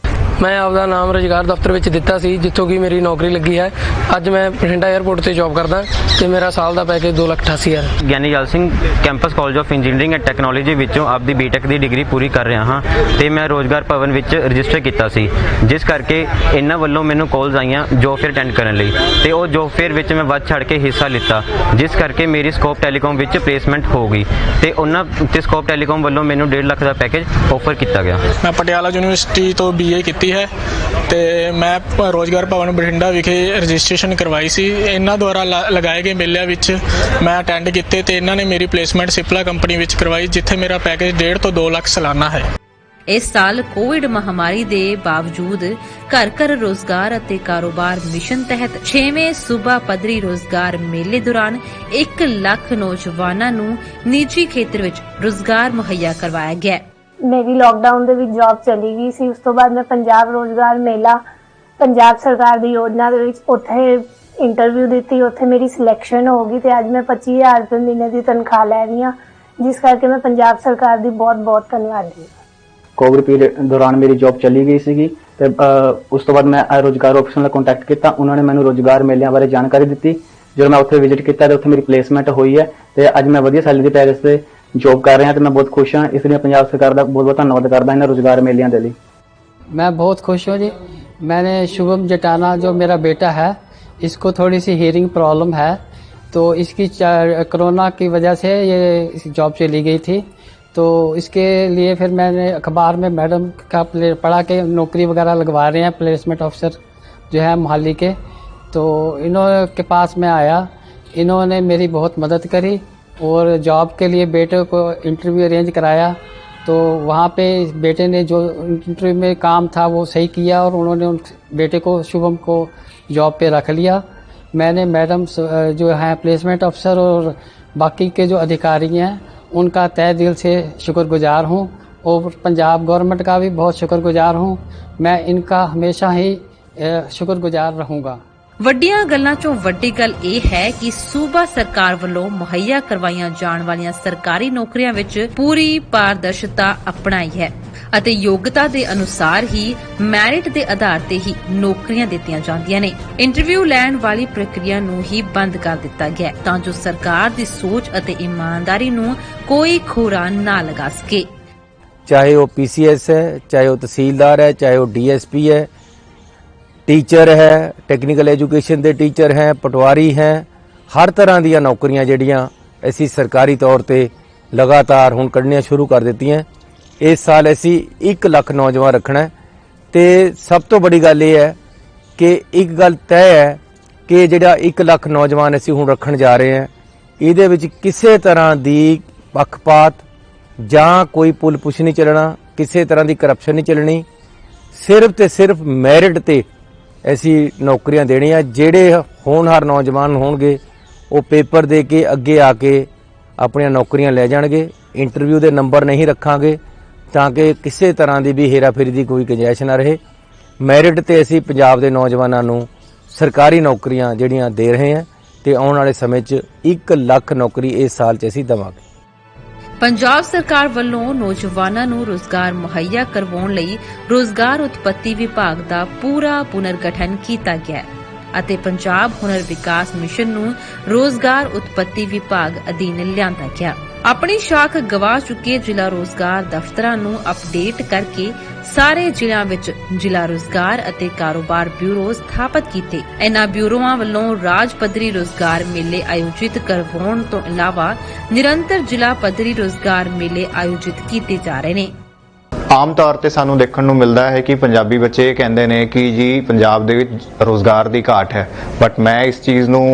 S2: ਮੈਂ ਆਪਦਾ ਨਾਮ ਰੁਜ਼ਗਾਰ ਦਫ਼ਤਰ ਵਿੱਚ ਦਿੱਤਾ ਸੀ, ਜਿੱਥੋਂ ਕਿ ਮੇਰੀ ਨੌਕਰੀ ਲੱਗੀ ਹੈ। ਅੱਜ ਮੈਂ ਬਠਿੰਡਾ 에ਅਰਪੋਰਟ ਤੇ ਜੌਬ ਕਰਦਾ ਤੇ ਮੇਰਾ ਸਾਲ ਦਾ ਪੈਕੇਜ 2,88,000।
S3: ਗਿਆਨੀ ਜਲ Singh campus college of engineering and technology ਵਿੱਚੋਂ ਆਪਦੀ ਬੀਟੈਕ ਦੀ ਡਿਗਰੀ ਪੂਰੀ ਕਰ ਰਿਹਾ ਹਾਂ ਤੇ ਮੈਂ ਰੋਜ਼ਗਾਰ ਭਵਨ ਵਿੱਚ ਰਜਿਸਟਰ ਕੀਤਾ ਸੀ, ਜਿਸ ਕਰਕੇ ਇਹਨਾਂ ਵੱਲੋਂ ਮੈਨੂੰ ਕਾਲਸ ਆਈਆਂ ਜੋਬ ਫੇਅਰ ਅਟੈਂਡ ਕਰਨ ਲਈ ਤੇ ਉਹ ਜੋਬ ਫੇਅਰ ਵਿੱਚ ਮੈਂ ਵੱਧ ਛੱਡ ਕੇ ਹਿੱਸਾ ਲਿੱਤਾ, ਜਿਸ ਕਰਕੇ ਮੇਰੀ ਸਕੋਪ ਟੈਲੀਕਾਮ ਵਿੱਚ ਪਲੇਸਮੈਂਟ ਹੋ ਗਈ ਤੇ ਉਹਨਾਂ ਤੇ ਸਕੋਪ ਟੈਲੀਕਾਮ ਵੱਲੋਂ ਮੈਨੂੰ 1.5 ਲੱਖ ਦਾ ਪੈਕੇਜ ਆਫਰ ਕੀਤਾ ਗਿਆ।
S5: ਮੈਂ ਪਟਿਆਲਾ ਯੂਨੀਵਰਸਿਟੀ ਤੋਂ BA ਕੀਤੀ ਹੈ ਤੇ ਮੈਂ ਰੋਜ਼ਗਾਰ ਭਵਨ ਬਠਿੰਡਾ ਵਿਖੇ ਰਜਿਸਟ੍ਰੇਸ਼ਨ ਕਰਵਾਈ ਸੀ। ਇਹਨਾਂ ਦੁਆਰਾ ਲਗਾਏ ਗਏ ਮੇਲਿਆਂ ਵਿੱਚ ਮੈਂ ਅਟੈਂਡ ਕੀਤੇ ਤੇ ਇਹਨਾਂ ਨੇ ਮੇਰੀ ਪਲੇਸਮੈਂਟ ਸਿਪਲਾ ਕੰਪਨੀ ਵਿੱਚ ਕਰਵਾਈ, ਜਿੱਥੇ ਮੇਰਾ ਪੈਕੇਜ 1.5 ਤੋਂ 2 ਲੱਖ ਸਾਲਾਨਾ ਹੈ।
S12: ਇਸ ਸਾਲ ਕੋਵਿਡ ਮਹਾਮਾਰੀ ਦੇ ਬਾਵਜੂਦ ਘਰ ਘਰ ਰੋਜ਼ਗਾਰ ਅਤੇ ਕਾਰੋਬਾਰ ਮਿਸ਼ਨ ਤਹਿਤ 6ਵੇਂ ਸੂਬਾ ਪੱਧਰੀ ਰੋਜ਼ਗਾਰ ਮੇਲੇ ਦੌਰਾਨ 1 ਲੱਖ ਨੌਜਵਾਨਾਂ ਨੂੰ ਨਿੱਜੀ ਖੇਤਰ ਵਿੱਚ ਰੋਜ਼ਗਾਰ ਮੁਹੱਈਆ ਕਰਵਾਇਆ ਗਿਆ।
S6: ਮੇਰੀ ਲਾਕਡਾਊਨ ਦੇ ਵਿੱਚ ਜੌਬ ਚਲੀ ਗਈ ਸੀ। ਉਸ ਤੋਂ ਬਾਅਦ ਮੈਂ ਪੰਜਾਬ ਰੋਜ਼ਗਾਰ ਮੇਲਾ ਪੰਜਾਬ ਸਰਕਾਰ ਦੀ ਯੋਜਨਾ ਦੇ ਵਿੱਚ ਉੱਥੇ ਇੰਟਰਵਿਊ ਦਿੱਤੀ, ਉੱਥੇ ਮੇਰੀ ਸਿਲੈਕਸ਼ਨ ਹੋ ਗਈ ਤੇ ਅੱਜ ਮੈਂ 25,000 ਰੁਪਏ ਮਹੀਨੇ ਦੀ ਤਨਖਾਹ ਲੈ ਰਹੀ ਹਾਂ, ਜਿਸ ਕਰਕੇ ਮੈਂ ਪੰਜਾਬ ਸਰਕਾਰ ਦੀ ਬਹੁਤ ਧੰਨਵਾਦੀ ਹਾਂ।
S7: ਕੋਵਿਡ ਪੀਰੀਅਡ ਦੌਰਾਨ ਮੇਰੀ ਜੌਬ ਚਲੀ ਗਈ ਸੀਗੀ ਤੇ ਉਸ ਤੋਂ ਬਾਅਦ ਮੈਂ ਰੋਜ਼ਗਾਰ ਆਪਸ਼ਨ ਨਾਲ ਕੰਟੈਕਟ ਕੀਤਾ। ਉਹਨਾਂ ਨੇ ਮੈਨੂੰ ਰੋਜ਼ਗਾਰ ਮੇਲਿਆਂ ਬਾਰੇ ਜਾਣਕਾਰੀ ਦਿੱਤੀ। ਜਦੋਂ ਮੈਂ ਉੱਥੇ ਵਿਜ਼ਿਟ ਕੀਤਾ ਤੇ ਉੱਥੇ ਮੇਰੀ ਪਲੇਸਮੈਂਟ ਹੋਈ ਹੈ ਤੇ ਅੱਜ ਮੈਂ ਵਧੀਆ ਸੈਲਰੀ ਦੇ ਪੈਕੇਜ ਤੇ जॉब कर रहे हैं तो मैं बहुत खुश हाँ। इसलिए पंजाब सरकार का बहुत बहुत धन्यवाद करता इन रोजगार मेलियां दे लिए।
S2: मैं बहुत खुश हूँ जी। मैंने शुभम जटाना जो मेरा बेटा है, इसको थोड़ी सी हियरिंग प्रॉब्लम है, तो इसकी कोरोना की वजह से ये जॉब चली गई थी, तो इसके लिए फिर मैंने अखबार में मैडम का पढ़ा के नौकरी वगैरह लगवा रहे हैं, प्लेसमेंट ऑफिसर जो है मोहाली के। तो इन्होंने के पास में आया, इन्होंने मेरी बहुत मदद करी और जॉब के लिए बेटे को इंटरव्यू अरेंज कराया। तो वहाँ पे बेटे ने जो इंटरव्यू में काम था वो सही किया और उन्होंने उन बेटे को शुभम को जॉब पे रख लिया। मैंने मैडम जो है प्लेसमेंट अफसर और बाकी के जो अधिकारी हैं उनका तहे दिल से शुक्रगुजार हूँ और पंजाब गवर्नमेंट का भी बहुत शुक्रगुजार हूँ। मैं इनका हमेशा ही शुक्रगुजार रहूँगा।
S12: ਵੱਡੀਆਂ ਗੱਲਾਂ ਚੋਂ ਵੱਡੀ ਗੱਲ ਇਹ ਹੈ ਕਿ ਸੂਬਾ ਸਰਕਾਰ ਵੱਲੋਂ ਮੁਹੱਈਆ ਕਰਵਾਈਆਂ ਜਾਣ ਵਾਲੀਆਂ ਸਰਕਾਰੀ ਨੌਕਰੀਆਂ ਵਿੱਚ ਪੂਰੀ ਪਾਰਦਰਸ਼ਤਾ ਅਪਣਾਈ ਹੈ ਅਤੇ ਯੋਗਤਾ ਦੇ ਅਨੁਸਾਰ ਹੀ ਮੈਰਿਟ ਦੇ ਆਧਾਰ ਤੇ ਹੀ ਨੌਕਰੀਆਂ ਦਿੱਤੀਆਂ ਜਾਂਦੀਆਂ ਨੇ। ਇੰਟਰਵਿਊ ਲੈਣ ਵਾਲੀ ਪ੍ਰਕਿਰਿਆ ਨੂੰ ਹੀ ਬੰਦ ਕਰ ਦਿੱਤਾ ਗਿਆ ਤਾਂ ਜੋ ਸਰਕਾਰ ਦੀ ਸੋਚ ਅਤੇ ਇਮਾਨਦਾਰੀ ਨੂੰ ਕੋਈ ਖੋਰਾ ਨਾ ਲਗਾ ਸਕੇ।
S14: ਚਾਹੇ ਉਹ PCS ਹੈ, ਚਾਹੇ ਉਹ ਤਹਿਸੀਲਦਾਰ ਹੈ, ਚਾਹੇ ਉਹ DSP ਹੈ, टीचर है, टैक्नीकल एजुकेशन के टीचर हैं, पटवारी हैं, हर तरह दी नौकरियां जिहड़ियां असीं सरकारी तौर ते लगातार हुण कढणियां शुरू कर दित्तियां। इस साल असीं 1 लाख नौजवान रखना है ते सब तो बड़ी गल यह है कि एक गल तय है कि जिहड़ा 1 लाख नौजवान असीं हुण रखण जा रहे हैं, इहदे विच किसी तरह दी पक्षपात जां कोई पुल पुछ नहीं चलना, किसी तरह दी करप्शन नहीं चलनी, सिर्फ ते सिर्फ मैरिट ते ऐसी नौकरियां देनियां। जेड़े होनहार नौजवान होणगे वो पेपर दे के अगे आके अपनियां नौकरियां ले जाणगे। इंटरव्यू दे नंबर नहीं रखांगे ताकि किसी तरह की भी हेराफेरी की कोई गुंजाइश ना रहे। मैरिट ते असीं पंजाब दे नौजवानां नूं सरकारी नौकरियां जिहड़ियां दे रहे हैं ते आउण वाले समय 'च 1 ਲੱਖ नौकरी इस साल 'च असीं देवांगे।
S12: ਪੰਜਾਬ ਸਰਕਾਰ ਵੱਲੋਂ ਨੌਜਵਾਨਾਂ ਨੂੰ ਰੋਜ਼ਗਾਰ ਮੁਹੱਈਆ ਕਰਵਾਉਣ ਲਈ ਰੋਜ਼ਗਾਰ ਉਤਪਤੀ ਵਿਭਾਗ ਦਾ ਪੂਰਾ ਪੁਨਰਗਠਨ ਕੀਤਾ ਗਿਆ ਹੈ ਅਤੇ ਪੰਜਾਬ ਹੁਨਰ ਵਿਕਾਸ ਮਿਸ਼ਨ ਨੂੰ ਰੋਜ਼ਗਾਰ ਉਤਪਤੀ ਵਿਭਾਗ ਅਧੀਨ ਲਿਆਂਦਾ ਗਿਆ। ਆਪਣੀ ਸ਼ਾਖ ਗਵਾ ਚੁੱਕੇ ਜ਼ਿਲ੍ਹਾ ਰੋਜ਼ਗਾਰ ਦਫ਼ਤਰਾਂ ਨੂੰ ਅਪਡੇਟ ਕਰਕੇ ਸਾਰੇ ਜ਼ਿਲ੍ਹਿਆਂ ਵਿੱਚ ਜ਼ਿਲ੍ਹਾ ਰੋਜ਼ਗਾਰ ਅਤੇ ਕਾਰੋਬਾਰ ਬਿਊਰੋ ਸਥਾਪਿਤ ਕੀਤੇ। ਇਨ੍ਹਾਂ ਬਿਊਰੋਆਂ ਵੱਲੋਂ ਰਾਜ ਪੱਧਰੀ ਰੋਜ਼ਗਾਰ ਮੇਲੇ ਆਯੋਜਿਤ ਕਰਵਾਉਣ ਤੋਂ ਇਲਾਵਾ ਨਿਰੰਤਰ ਜ਼ਿਲ੍ਹਾ ਪੱਧਰੀ ਰੋਜ਼ਗਾਰ ਮੇਲੇ ਆਯੋਜਿਤ ਕੀਤੇ ਜਾ ਰਹੇ ਨੇ।
S1: ਆਮ ਤੌਰ ਤੇ ਸਾਨੂੰ ਦੇਖਣ ਨੂੰ ਮਿਲਦਾ ਹੈ ਕਿ ਪੰਜਾਬੀ ਬੱਚੇ ਇਹ ਕਹਿੰਦੇ ਨੇ ਕਿ ਜੀ ਪੰਜਾਬ ਦੇ ਵਿੱਚ ਰੋਜ਼ਗਾਰ ਦੀ ਘਾਟ ਹੈ, ਬਟ ਮੈਂ ਇਸ ਚੀਜ਼ ਨੂੰ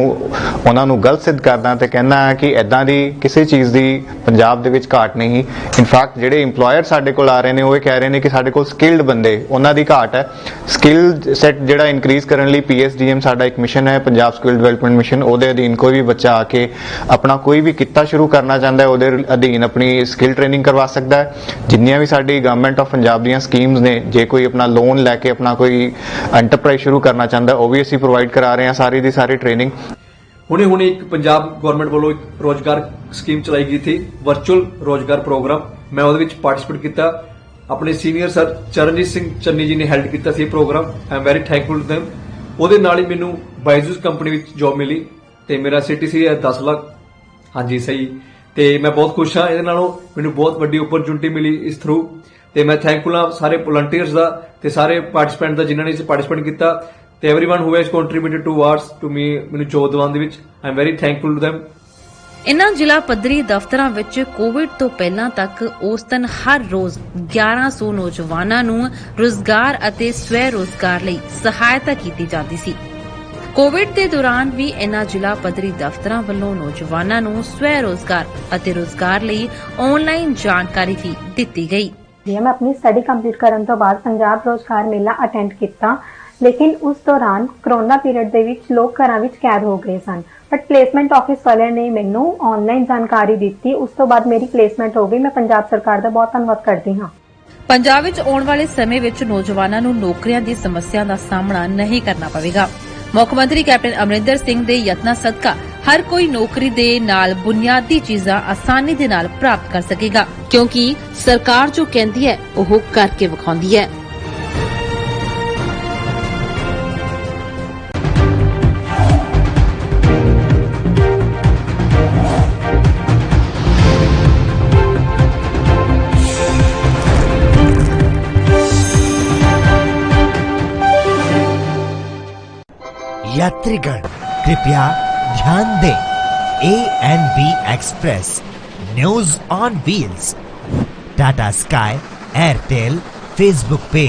S1: ਉਹਨਾਂ ਨੂੰ ਗਲਤ ਸਿੱਧ ਕਰਦਾ ਤੇ ਕਹਿੰਦਾ ਹਾਂ ਕਿ ਇਦਾਂ ਦੀ ਕਿਸੇ ਚੀਜ਼ ਦੀ ਪੰਜਾਬ ਦੇ ਵਿੱਚ ਘਾਟ ਨਹੀਂ। ਇਨਫੈਕਟ ਜਿਹੜੇ EMPLOYER ਸਾਡੇ ਕੋਲ ਆ ਰਹੇ ਨੇ ਉਹ ਇਹ ਕਹਿ ਰਹੇ ਨੇ ਕਿ ਸਾਡੇ ਕੋਲ ਸਕਿਲਡ ਬੰਦੇ, ਉਹਨਾਂ ਦੀ ਘਾਟ ਹੈ। ਸਕਿੱਲ ਸੈੱਟ ਜਿਹੜਾ ਇਨਕਰੀਜ਼ ਕਰਨ ਲਈ PSDM ਸਾਡਾ ਇੱਕ ਮਿਸ਼ਨ ਹੈ, ਪੰਜਾਬ ਸਕਿੱਲ ਡਿਵੈਲਪਮੈਂਟ ਮਿਸ਼ਨ। ਉਹਦੇ ਅਧੀਨ ਕੋਈ ਵੀ ਬੱਚਾ ਆ ਕੇ ਆਪਣਾ ਕੋਈ ਵੀ ਕਿੱਤਾ ਸ਼ੁਰੂ ਕਰਨਾ ਚਾਹੁੰਦਾ ਹੈ, ਉਹਦੇ ਅਧੀਨ ਆਪਣੀ ਸਕਿੱਲ ਟ੍ਰੇਨਿੰਗ ਕਰਵਾ ਸਕਦਾ ਹੈ। ਜਿੰਨੀਆਂ ਵੀ ਸਾਡੀ ਗਵਰਨਮੈਂਟ ਆਫ ਪੰਜਾਬ ਦੀਆਂ ਸਕੀਮਸ ਨੇ, ਜੇ ਕੋਈ ਆਪਣਾ ਲੋਨ ਲੈ ਕੇ ਆਪਣਾ ਕੋਈ ਐਂਟਰਪ੍ਰਾਈਜ਼ ਸ਼ੁਰੂ ਕਰਨਾ ਚਾਹੁੰਦਾ ਉਹ ਵੀ ਅਸੀਂ ਪ੍ਰੋਵਾਈਡ ਕਰਾ ਰਹੇ ਹਾਂ ਸਾਰੀ ਦੀ ਸਾਰੀ ਟ੍ਰੇਨਿੰਗ।
S8: ਹੁਣੇ ਇੱਕ ਪੰਜਾਬ ਗਵਰਨਮੈਂਟ ਵੱਲੋਂ ਇੱਕ ਰੋਜ਼ਗਾਰ ਸਕੀਮ ਚਲਾਈ ਗਈ ਸੀ, ਵਰਚੁਅਲ ਰੋਜ਼ਗਾਰ ਪ੍ਰੋਗਰਾਮ। ਮੈਂ ਉਹਦੇ ਵਿੱਚ ਪਾਰਟਿਸਿਪੇਟ ਕੀਤਾ। ਆਪਣੇ ਸੀਨੀਅਰ ਸਰ ਚਰਨਜੀਤ ਸਿੰਘ ਚੰਨੀ ਜੀ ਨੇ ਹੈਲਡ ਕੀਤਾ ਸੀ ਇਹ programme. I am very thankful to them। ਉਹਦੇ ਨਾਲ ਹੀ ਮੈਨੂੰ ਬਾਈਜੂਸ ਕੰਪਨੀ ਵਿੱਚ ਜੌਬ ਮਿਲੀ ਤੇ ਮੇਰਾ CTC ਹੈ 10 ਲੱਖ। ਹਾਂਜੀ ਸਹੀ। ਤੇ ਮੈਂ ਬਹੁਤ ਖੁਸ਼ ਹਾਂ, ਇਹਦੇ ਨਾਲੋਂ ਮੈਨੂੰ ਬਹੁਤ ਵੱਡੀ ਓਪਰਚੁਨਿਟੀ ਮਿਲੀ ਇਸ ਥਰੂ। ਤੇ ਮੈਂ ਥੈਂਕਫੁਲ ਹਾਂ ਸਾਰੇ ਵਲੰਟੀਅਰਸ ਦਾ ਤੇ ਸਾਰੇ ਪਾਰਟਿਸਪੈਂਟ ਦਾ ਜਿਨ੍ਹਾਂ ਨੇ ਇਸ ਪਾਰਟਿਸਪੇਟ ਕੀਤਾ ਤੇ everyone who has contributed towards to me ਮੈਨੂੰ ਜੋਬ ਦਿਵਾਉਣ ਦੇ ਵਿੱਚ। I am very thankful to them।
S12: ਇਨ੍ਹਾਂ ਜ਼ਿਲ੍ਹਾ ਪੱਧਰੀ ਦਫ਼ਤਰਾਂ ਵਿੱਚ ਕੋਵਿਡ ਤੋਂ ਪਹਿਲਾਂ ਤੱਕ ਔਸਤਨ ਹਰ ਰੋਜ਼ 1100 ਨੌਜਵਾਨਾਂ ਨੂੰ ਰੁਜ਼ਗਾਰ ਅਤੇ ਸਵੈ ਰੁਜ਼ਗਾਰ ਲਈ ਸਹਾਇਤਾ ਕੀਤੀ ਜਾਂਦੀ ਸੀ। ਕੋਵਿਡ ਦੇ ਦੌਰਾਨ ਵੀ ਇਨ੍ਹਾਂ ਜ਼ਿਲ੍ਹਾ ਪੱਧਰੀ ਦਫ਼ਤਰਾਂ ਵੱਲੋਂ ਨੌਜਵਾਨਾਂ ਨੂੰ ਸਵੈ ਰੁਜ਼ਗਾਰ ਅਤੇ ਰੁਜ਼ਗਾਰ ਲਈ ਆਨਲਾਈਨ ਜਾਣਕਾਰੀ ਵੀ ਦਿੱਤੀ ਗਈ।
S6: ਮੈਂ ਆਪਣੀ ਸਟੱਡੀ ਕੰਪਲੀਟ ਕਰਨ ਤੋਂ ਬਾਅਦ ਪੰਜਾਬ ਰੋਜ਼ਗਾਰ ਮੇਲਾ ਅਟੈਂਡ ਕੀਤਾ, ਲੇਕਿਨ ਉਸ ਦੌਰਾਨ ਕਰੋਨਾ ਪੀਰੀਅਡ ਦੇ ਵਿੱਚ ਲੋਕ ਘਰਾਂ ਵਿੱਚ ਕੈਦ ਹੋ ਗਏ ਸਨ। ਬਟ ਪਲੇਸਮੈਂਟ ਆਫਿਸ ਵਾਲਿਆਂ ਨੇ ਮੈਨੂੰ ਆਨਲਾਈਨ ਜਾਣਕਾਰੀ ਦਿੱਤੀ। ਉਸ ਤੋਂ ਬਾਅਦ ਮੇਰੀ ਪਲੇਸਮੈਂਟ ਹੋ ਗਈ। ਮੈਂ ਪੰਜਾਬ ਸਰਕਾਰ ਦਾ ਬਹੁਤ ਧੰਨਵਾਦ ਕਰਦੀ ਹਾਂ।
S12: ਪੰਜਾਬ ਵਿੱਚ ਆਉਣ ਵਾਲੇ ਸਮੇਂ ਵਿੱਚ ਨੌਜਵਾਨਾਂ ਨੂੰ ਨੌਕਰੀਆਂ ਦੀ ਸਮੱਸਿਆ ਦਾ ਸਾਹਮਣਾ ਨਹੀਂ ਕਰਨਾ ਪਵੇਗਾ। ਮੁੱਖ ਮੰਤਰੀ ਕੈਪਟਨ ਅਮਰਿੰਦਰ ਸਿੰਘ ਦੇ ਯਤਨਾਂ ਸਦਕਾ ਹਰ ਕੋਈ ਨੌਕਰੀ ਦੇ ਨਾਲ ਬੁਨਿਆਦੀ ਚੀਜ਼ਾਂ ਆਸਾਨੀ ਦੇ ਨਾਲ ਪ੍ਰਾਪਤ ਕਰ ਸਕੇਗਾ, ਕਿਉਂਕਿ ਸਰਕਾਰ ਜੋ ਕਹਿੰਦੀ ਹੈ ਉਹ ਕਰਕੇ ਵਿਖਾਉਂਦੀ ਹੈ।
S9: यात्रीगण कृपया ध्यान दें, ANV express news on wheels, Tata sky, Airtel, Facebook page.